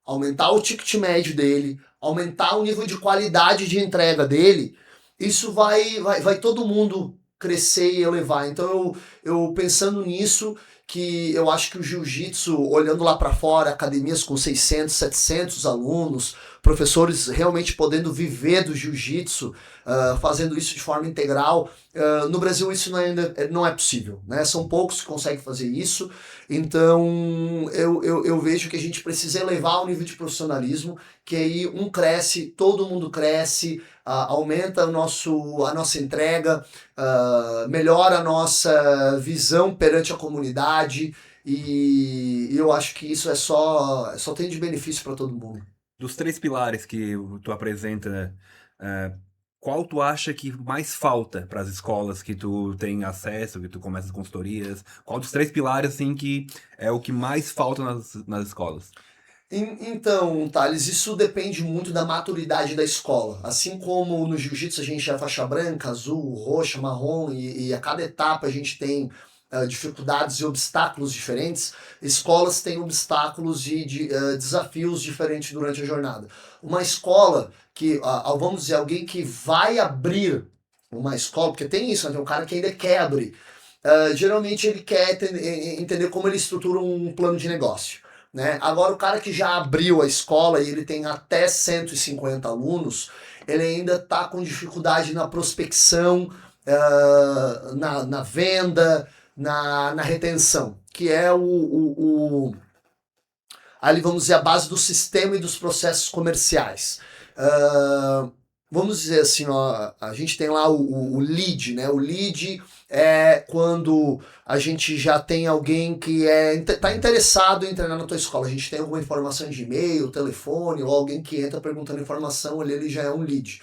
aumentar o ticket médio dele, aumentar o nível de qualidade de entrega dele, isso vai todo mundo crescer e elevar. Então eu pensando nisso, que eu acho que o jiu-jitsu, olhando lá para fora, academias com 600, 700 alunos, professores realmente podendo viver do jiu-jitsu, fazendo isso de forma integral, no Brasil isso ainda não é possível, né? São poucos que conseguem fazer isso, então eu vejo que a gente precisa elevar o nível de profissionalismo, que aí um cresce, todo mundo cresce, aumenta a nossa entrega, melhora a nossa visão perante a comunidade, e eu acho que isso só tem de benefício para todo mundo.
Dos 3 pilares que tu apresenta, qual tu acha que mais falta para as escolas que tu tem acesso, que tu começa as consultorias? Qual dos 3 pilares, assim, que é o que mais falta nas escolas?
Então, Thales, isso depende muito da maturidade da escola. Assim como no jiu-jitsu a gente é faixa branca, azul, roxa, marrom, e a cada etapa a gente tem dificuldades e obstáculos diferentes, escolas têm obstáculos e desafios diferentes durante a jornada. Uma escola que, vamos dizer, alguém que vai abrir uma escola, porque tem isso, né? Tem um cara que ainda quer abrir. Geralmente ele quer entender como ele estrutura um plano de negócio. Né? Agora, o cara que já abriu a escola e ele tem até 150 alunos, ele ainda está com dificuldade na prospecção, na venda, na retenção, que é ali vamos dizer, a base do sistema e dos processos comerciais. Vamos dizer assim, ó, a gente tem lá o lead, né? O lead é quando a gente já tem alguém que está interessado em treinar na tua escola. A gente tem alguma informação de e-mail, telefone, ou alguém que entra perguntando informação, ele já é um lead.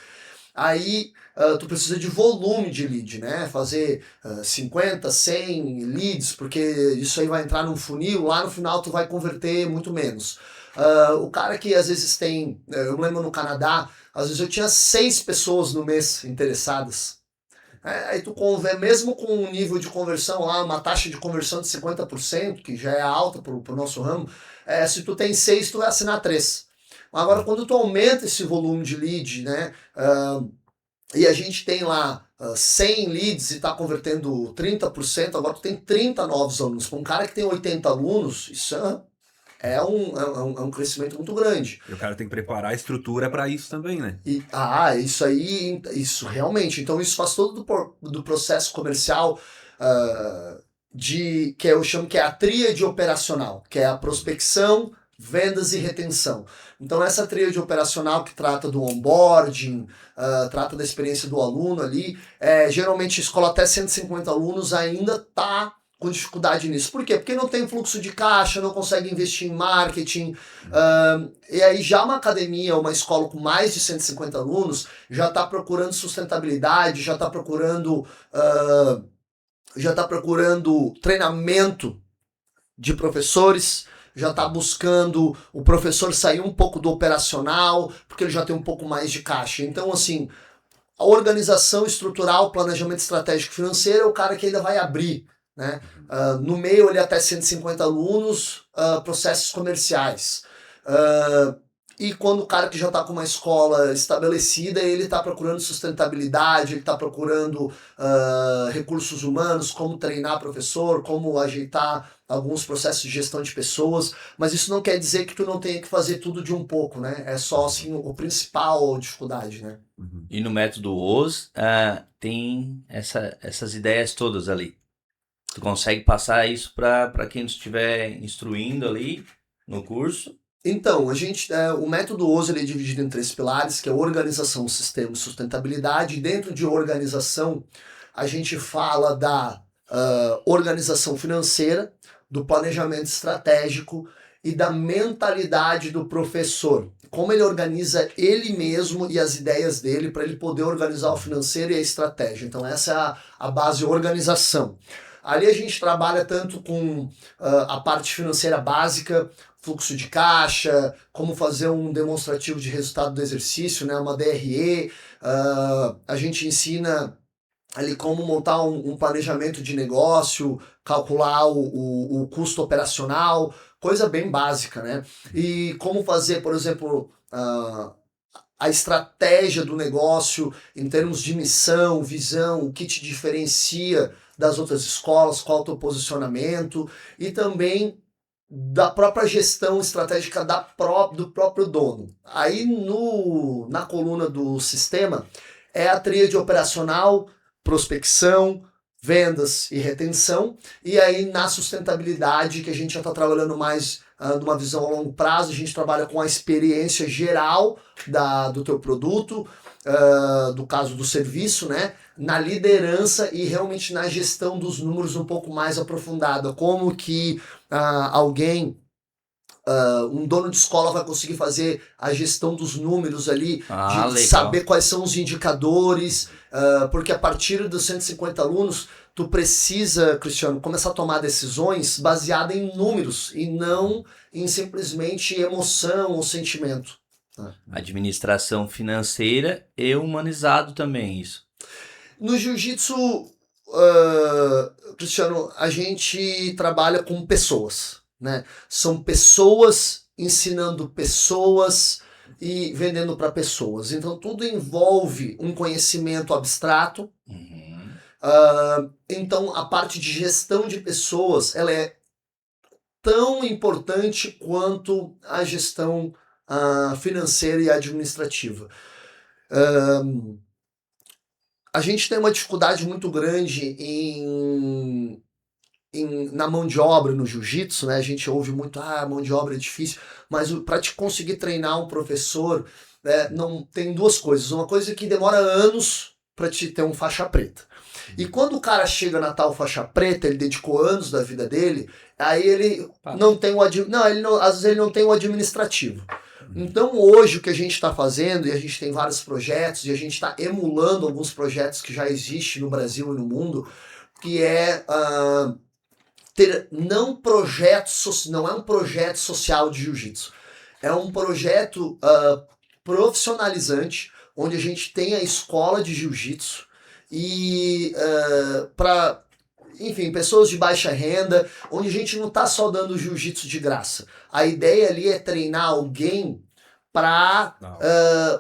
Aí tu precisa de volume de lead, né? Fazer 50, 100 leads, porque isso aí vai entrar num funil, lá no final tu vai converter muito menos. O cara que às vezes tem, eu lembro no Canadá, às vezes eu tinha 6 pessoas no mês interessadas. Aí tu converte, mesmo com um nível de conversão lá, uma taxa de conversão de 50%, que já é alta pro nosso ramo, se tu tem 6, tu vai assinar 3. Agora, quando tu aumenta esse volume de lead, né, e a gente tem lá 100 leads e está convertendo 30%, agora tu tem 30 novos alunos. Para um cara que tem 80 alunos, isso é um crescimento muito grande.
E o cara tem que preparar a estrutura para isso também, né?
Isso aí, isso realmente. Então isso faz todo do processo comercial que eu chamo que é a tríade operacional, que é a prospecção, vendas e retenção. Então essa tríade operacional que trata do onboarding, trata da experiência do aluno ali, geralmente escola até 150 alunos ainda está com dificuldade nisso. Por quê? Porque não tem fluxo de caixa, não consegue investir em marketing. E aí já uma academia, uma escola com mais de 150 alunos, já está procurando sustentabilidade, já está procurando treinamento de professores, já está buscando o professor sair um pouco do operacional, porque ele já tem um pouco mais de caixa. Então, assim, a organização estrutural, planejamento estratégico financeiro é o cara que ainda vai abrir. Né? No meio, ele até 150 alunos, processos comerciais. E quando o cara que já está com uma escola estabelecida, ele está procurando sustentabilidade, ele está procurando recursos humanos, como treinar professor, como ajeitar alguns processos de gestão de pessoas, mas isso não quer dizer que tu não tenha que fazer tudo de um pouco, né? É só assim o principal dificuldade, né?
E no método OS tem essas ideias todas ali. Tu consegue passar isso para quem estiver instruindo ali no curso?
Então, o método OSO ele é dividido em 3 pilares, que é organização, sistema e sustentabilidade. Dentro de organização, a gente fala da organização financeira, do planejamento estratégico e da mentalidade do professor. Como ele organiza ele mesmo e as ideias dele para ele poder organizar o financeiro e a estratégia. Então, essa é a base organização. Ali a gente trabalha tanto com a parte financeira básica, fluxo de caixa, como fazer um demonstrativo de resultado do exercício, né, uma DRE. A gente ensina ali como montar um planejamento de negócio, calcular o custo operacional, coisa bem básica, né? E como fazer, por exemplo, a estratégia do negócio em termos de missão, visão, o que te diferencia das outras escolas, qual é o teu posicionamento, e também da própria gestão estratégica do próprio dono. Aí na coluna do sistema é a tríade operacional, prospecção, vendas e retenção, e aí na sustentabilidade, que a gente já está trabalhando mais numa visão a longo prazo, a gente trabalha com a experiência geral do teu produto, do caso do serviço, né? Na liderança e realmente na gestão dos números um pouco mais aprofundada. Como que alguém um dono de escola vai conseguir fazer a gestão dos números ali, de
legal.
saber quais são os indicadores, porque a partir dos 150 alunos, tu precisa, Cristiano, começar a tomar decisões baseadas em números e não em simplesmente emoção ou sentimento.
Administração financeira e humanizado também, isso.
No jiu-jitsu, Cristiano, a gente trabalha com pessoas, né? São pessoas ensinando pessoas e vendendo para pessoas. Então tudo envolve um conhecimento abstrato. Então a parte de gestão de pessoas, ela é tão importante quanto a gestão financeira e administrativa. A gente tem uma dificuldade muito grande na mão de obra no jiu-jitsu, né? A gente ouve muito, mão de obra é difícil, mas para te conseguir treinar um professor, não tem duas coisas. Uma coisa é que demora anos para te ter um faixa preta. E quando o cara chega na tal faixa preta, ele dedicou anos da vida dele, aí ele não tem às vezes ele não tem o administrativo. Então hoje o que a gente está fazendo, e a gente tem vários projetos, e a gente está emulando alguns projetos que já existem no Brasil e no mundo, que é ter não é um projeto social de jiu-jitsu, é um projeto profissionalizante, onde a gente tem a escola de jiu-jitsu e para, enfim, pessoas de baixa renda, onde a gente não está só dando jiu-jitsu de graça. A ideia ali é treinar alguém para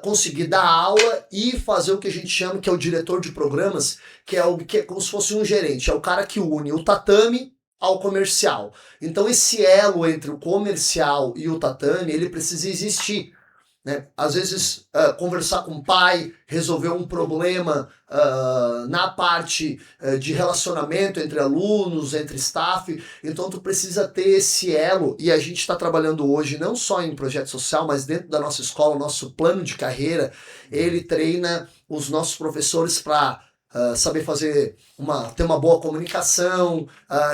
conseguir dar aula e fazer o que a gente chama que é o diretor de programas, que é como se fosse um gerente, é o cara que une o tatame ao comercial. Então esse elo entre o comercial e o tatame, ele precisa existir. Né? Às vezes conversar com o pai, resolver um problema na parte de relacionamento entre alunos, entre staff, então tu precisa ter esse elo, e a gente está trabalhando hoje não só em projeto social, mas dentro da nossa escola, o nosso plano de carreira, ele treina os nossos professores para saber ter uma boa comunicação,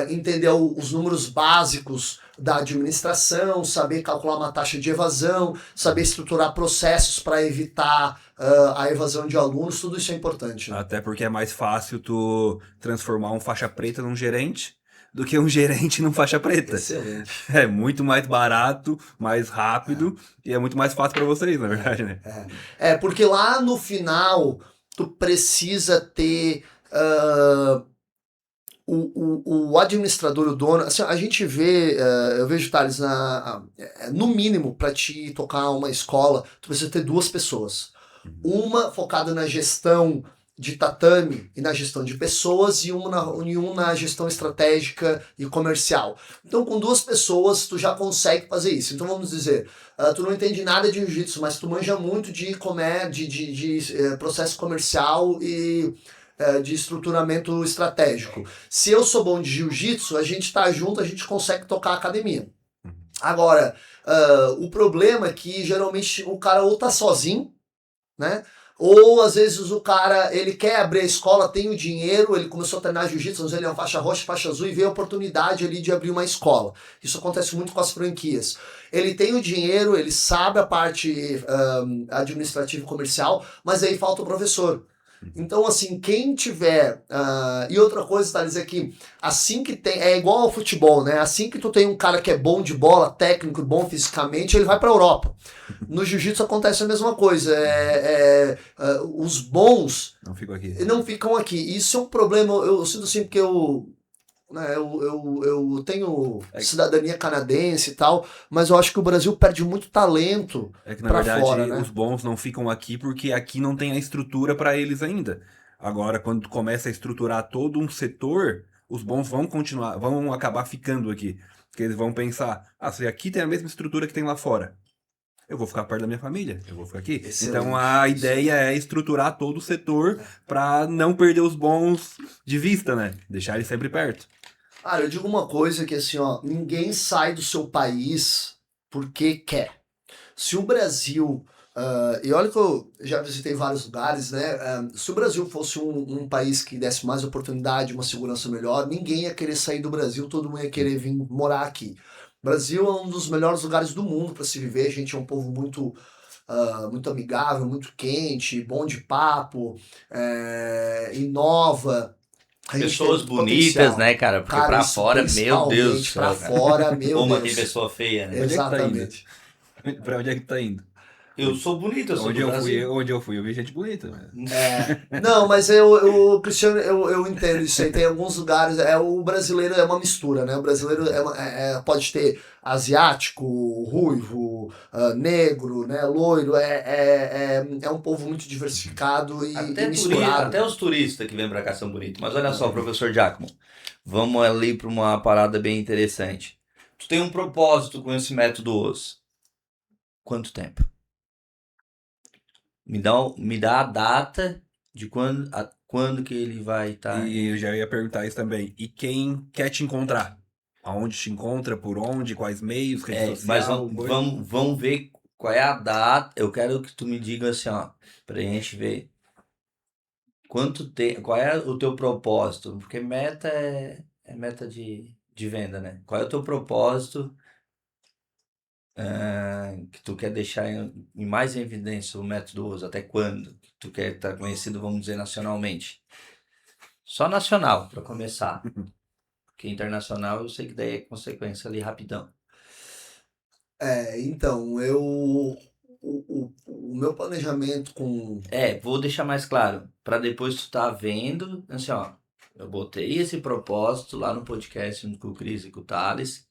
entender os números básicos da administração, saber calcular uma taxa de evasão, saber estruturar processos para evitar a evasão de alunos, tudo isso é importante. Né?
Até porque é mais fácil tu transformar um faixa preta num gerente do que um gerente num faixa preta.
Excelente.
É muito mais barato, mais rápido e é muito mais fácil para vocês, na verdade, né?
Porque lá no final tu precisa ter o administrador, o dono, assim, a gente vê, eu vejo, Thales, no mínimo, para te tocar uma escola, tu precisa ter duas pessoas. Uma focada na gestão de tatame e na gestão de pessoas, e um na gestão estratégica e comercial. Então, com duas pessoas, tu já consegue fazer isso. Então, vamos dizer, tu não entende nada de jiu-jitsu, mas tu manja muito de processo comercial e de estruturamento estratégico. Se eu sou bom de jiu-jitsu, a gente tá junto, a gente consegue tocar a academia. Agora, o problema é que geralmente o cara ou tá sozinho, né? Ou às vezes o cara, ele quer abrir a escola, tem o dinheiro, ele começou a treinar jiu-jitsu, ele é uma faixa roxa, faixa azul, e vê a oportunidade ali de abrir uma escola. Isso acontece muito com as franquias. Ele tem o dinheiro, ele sabe a parte administrativa e comercial, mas aí falta o professor. Então, assim, quem tiver... e outra coisa, Thales, é que assim que tem... É igual ao futebol, né? Assim que tu tem um cara que é bom de bola, técnico, bom fisicamente, ele vai pra Europa. No jiu-jitsu acontece a mesma coisa. Os bons...
Não
ficam aqui. Isso é um problema, eu sinto assim, porque eu tenho cidadania canadense e tal, mas eu acho que o Brasil perde muito talento
pra fora. É que, na verdade,
fora, né?
os bons não ficam aqui porque aqui não tem a estrutura para eles ainda. Agora, quando tu começa a estruturar todo um setor, os bons vão acabar ficando aqui. Porque eles vão pensar, se aqui tem a mesma estrutura que tem lá fora, eu vou ficar perto da minha família, eu vou ficar aqui. Excelente. Então a ideia é estruturar todo o setor para não perder os bons de vista, né? Deixar eles sempre perto.
Cara, eu digo uma coisa que assim, ninguém sai do seu país porque quer. Se o Brasil, e olha que eu já visitei vários lugares, né? Se o Brasil fosse um país que desse mais oportunidade, uma segurança melhor, ninguém ia querer sair do Brasil, todo mundo ia querer vir morar aqui. Brasil é um dos melhores lugares do mundo para se viver. A gente é um povo muito amigável, muito quente, bom de papo, inova. A gente tem
Pessoas
muito
bonitas,
potencial.
né, cara? Porque
Cara,
pra
isso
fora, meu Deus do
principalmente pra
céu, cara.
fora, meu
Como tem
Deus.
pessoa feia, né?
Onde é que tá indo?
Exatamente.
Pra onde é que tu tá indo?
Eu sou bonito, eu sou
Onde
do
eu fui,
Brasil.
eu vi gente bonita, né?
Não, mas Cristiano, eu entendo isso aí. Tem alguns lugares. O brasileiro é uma mistura, né? O brasileiro pode ter asiático, ruivo, negro, né? Loiro. É um povo muito diversificado e misturado.
Até os turistas que vêm pra cá são bonitos. Mas olha só, professor Giacomo, vamos ali pra uma parada bem interessante. Tu tem um propósito com esse método OS. Quanto tempo? Me dá a data de quando que ele vai estar.
E eu já ia perguntar isso também. E quem quer te encontrar? Aonde te encontra? Por onde? Quais meios? Rede
Mas
social?
vamos ver qual é a data. Eu quero que tu me diga assim, ó, pra gente ver qual é o teu propósito, porque meta é meta de venda, né? Qual é o teu propósito que tu quer deixar em mais evidência o método uso? Até quando? Tu quer estar conhecido, vamos dizer, nacionalmente? Só nacional, para começar. Porque internacional eu sei que daí é consequência ali rapidão.
Então, o meu planejamento com.
Vou deixar mais claro, para depois tu tá vendo, assim, ó, eu botei esse propósito lá no podcast junto com o Cris e com o Thales,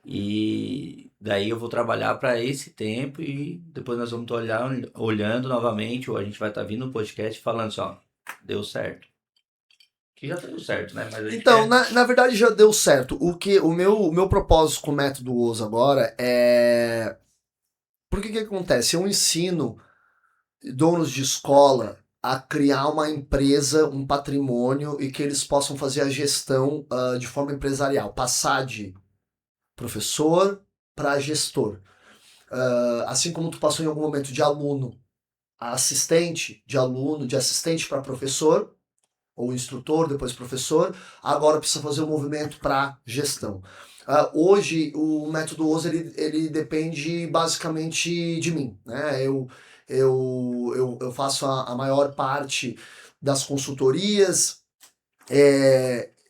e daí eu vou trabalhar para esse tempo e depois nós vamos estar olhando novamente, ou a gente vai estar vindo no podcast falando assim, ó, deu certo. Que já deu certo, né? Mas a gente
Então,
quer...
na verdade já deu certo. O meu propósito com o método OSO agora é. Por que acontece? Eu ensino donos de escola a criar uma empresa, um patrimônio e que eles possam fazer a gestão de forma empresarial, passar de professor para gestor. Assim como tu passou em algum momento de aluno a assistente, de aluno, de assistente para professor, ou instrutor, depois professor, agora precisa fazer o movimento para gestão. Hoje, o método OSO ele depende basicamente de mim. Né? Eu faço a maior parte das consultorias,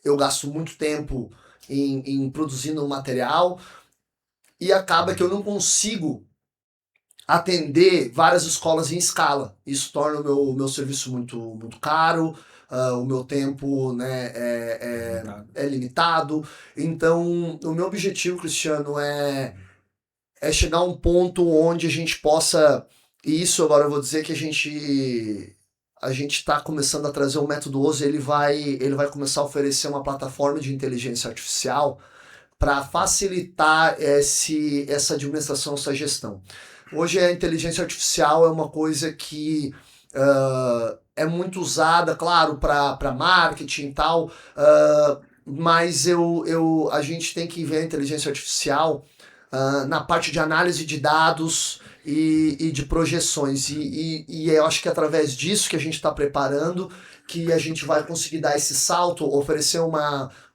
eu gasto muito tempo em produzindo material e acaba que eu não consigo atender várias escolas em escala. Isso torna o meu serviço muito caro, o meu tempo, né, é limitado. Então, o meu objetivo, Cristiano, é chegar a um ponto onde a gente possa. E isso agora eu vou dizer que a gente está começando a trazer o método OSO, ele vai começar a oferecer uma plataforma de inteligência artificial para facilitar essa administração, essa gestão. Hoje a inteligência artificial é uma coisa que é muito usada, claro, para marketing e tal, mas a gente tem que ver a inteligência artificial na parte de análise de dados e de projeções. E eu acho que é através disso que a gente está preparando que a gente vai conseguir dar esse salto, oferecer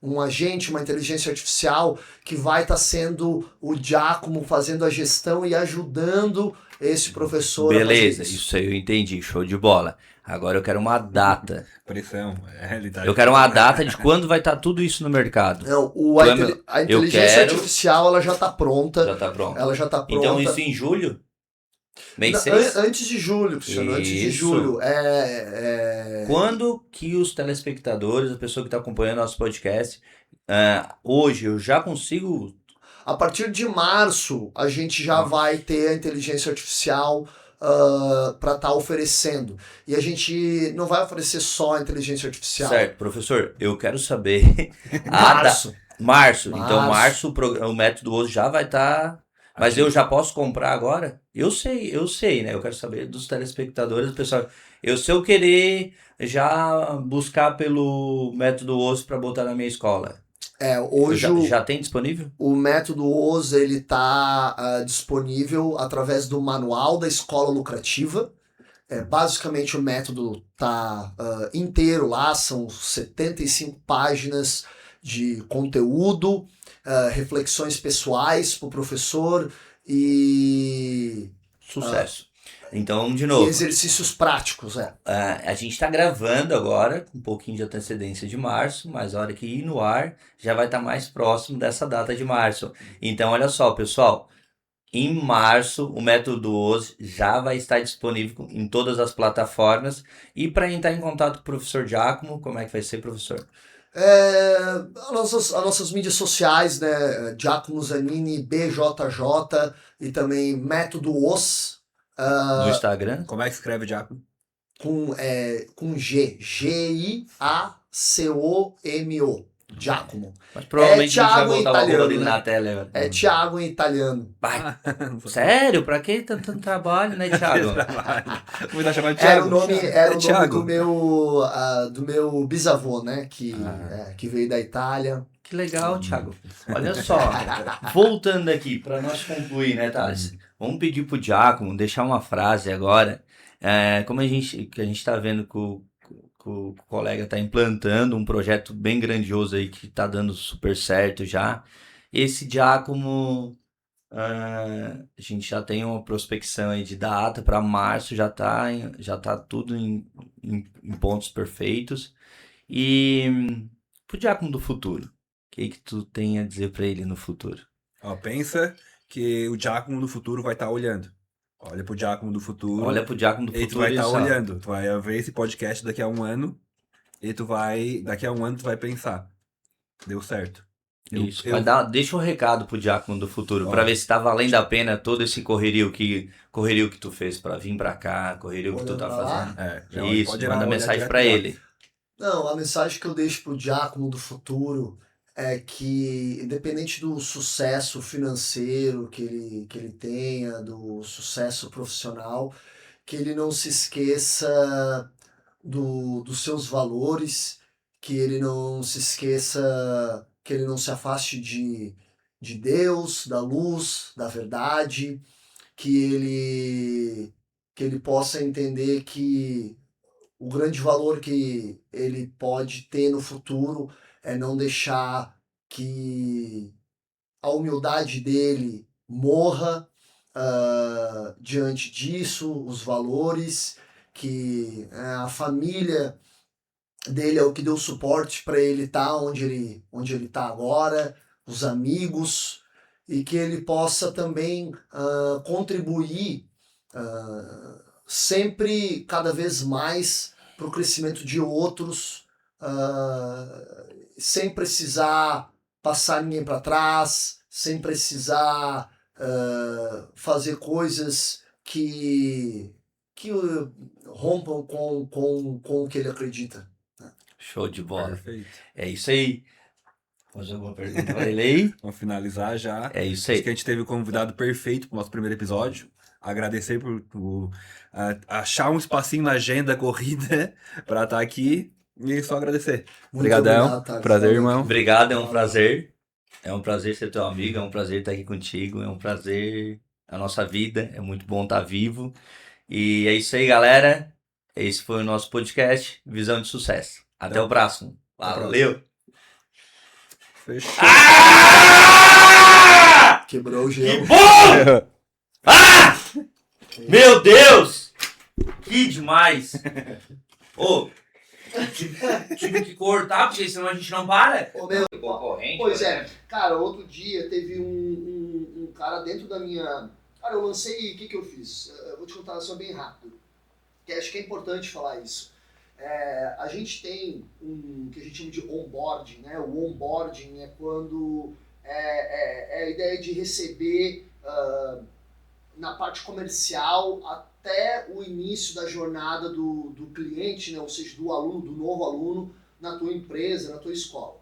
um agente, uma inteligência artificial que vai estar sendo o Giacomo fazendo a gestão e ajudando esse professor
Beleza,
a fazer
isso aí eu entendi, show de bola. Agora eu quero uma data.
Pressão, é realidade.
Eu quero uma data de quando vai estar tudo isso no mercado.
Não, a
Eu
inteligência
quero-
artificial ela já está pronta.
Já tá pronto.
Ela já está pronta.
Então isso em julho? Mês
Não,
6?
antes de julho, Cristiano, antes de
Isso.
julho.
Quando que os telespectadores, a pessoa que está acompanhando nosso podcast, hoje eu já consigo.
A partir de março, a gente já vai ter a inteligência artificial para estar oferecendo. E a gente não vai oferecer só a inteligência artificial.
Certo, professor, eu quero saber.
Março.
Março. Então,
Março.
o método hoje já vai estar. Mas eu já posso comprar agora? Eu sei, né? Eu quero saber dos telespectadores, pessoal. Se eu querer já buscar pelo método OSO para botar na minha escola.
Hoje
Já tem disponível?
o método OSO ele está disponível através do manual da escola lucrativa. Basicamente o método está inteiro lá, são 75 páginas de conteúdo, reflexões pessoais para o professor e
Sucesso. Então, de
e
novo,
exercícios práticos,
a gente está gravando agora, com um pouquinho de antecedência de março, mas a hora que ir no ar, já vai estar mais próximo dessa data de março. Então, olha só, pessoal, em março, o Método OZ já vai estar disponível em todas as plataformas. E para entrar em contato com o professor Giacomo, como é que vai ser, professor?
As nossas mídias sociais, né? Giacomo Zanini, BJJ e também Método OS,
No Instagram?
Como é que escreve Giacomo?
com G, Giacomo, Giacomo.
Mas provavelmente a gente vai
Thiago em
botar o arroba
italiano,
dele
né?
na tela agora.
É Thiago em italiano.
Vai. Sério? Pra que tanto trabalho, né, Thiago?
Vou dar chamado de
Era
Thiago.
o nome
Thiago.
do meu bisavô, né? Que veio da Itália.
Que legal, Thiago. Olha só, voltando aqui, para nós concluir, né, Thales? Vamos pedir pro Giacomo deixar uma frase agora. Como a gente está vendo que o colega está implantando um projeto bem grandioso aí que está dando super certo já. Esse Giacomo, a gente já tem uma prospecção aí de data para março, já tá tudo em pontos perfeitos. E pro Giacomo do futuro, o que tu tem a dizer para ele no futuro?
Ó, pensa que o Giacomo do futuro vai estar olhando. Olha pro Giacomo do futuro.
Olha pro Giacomo do
E tu
futuro
vai
e
estar
sabe.
olhando. Tu vai ver esse podcast daqui a um ano. E daqui a um ano tu vai pensar. Deu certo.
Isso. Deixa um recado pro Giacomo do futuro,
Ó.
para ver se tá valendo a pena todo esse correrio que tu fez para vir para cá, correrio que tu tá
Olhando lá.
fazendo.
Já
Isso,
pode
manda
olhar
mensagem
direto
para
lá.
ele.
Não, a mensagem que eu deixo pro Giacomo do futuro é que, independente do sucesso financeiro que ele tenha, do sucesso profissional, que ele não se esqueça dos seus valores, que ele não se esqueça, que ele não se afaste de Deus, da luz, da verdade, que ele possa entender que o grande valor que ele pode ter no futuro é não deixar que a humildade dele morra diante disso, os valores, que a família dele é o que deu suporte para ele estar onde ele está agora, os amigos, e que ele possa também contribuir sempre, cada vez mais, para o crescimento de outros, sem precisar passar ninguém para trás, sem precisar fazer coisas que rompam com o que ele acredita.
Show de bola.
Perfeito.
É isso aí. Fazer alguma pergunta para ele aí?
Vamos finalizar já.
É isso
Acho que a
aí.
gente teve o convidado perfeito pro nosso primeiro episódio. Agradecer por achar um espacinho na agenda corrida para estar aqui. E só agradecer.
Muito
Obrigadão.
obrigado, Thales.
Prazer,
Valeu,
irmão.
querido.
Obrigado, é um prazer. É um prazer ser teu amigo, é um prazer estar aqui contigo, é um prazer a nossa vida, é muito bom estar vivo. E é isso aí, galera. Esse foi o nosso podcast Visão de Sucesso. Até o próximo. Valeu!
Fechou.
Quebrou o
Que
gelo.
bom! Meu Deus! Que demais! Ô, tive que cortar, porque senão a gente não para.
Ô, meu,
Concorrente,
pois
por
é,
exemplo.
cara, outro dia teve um cara dentro da minha. Cara, eu lancei. O que eu fiz? Eu vou te contar só bem rápido, que acho que é importante falar isso. A gente tem um que a gente chama de onboarding, né? O onboarding é quando é a ideia de receber na parte comercial até o início da jornada do cliente, né? Ou seja, do aluno, do novo aluno na tua empresa, na tua escola.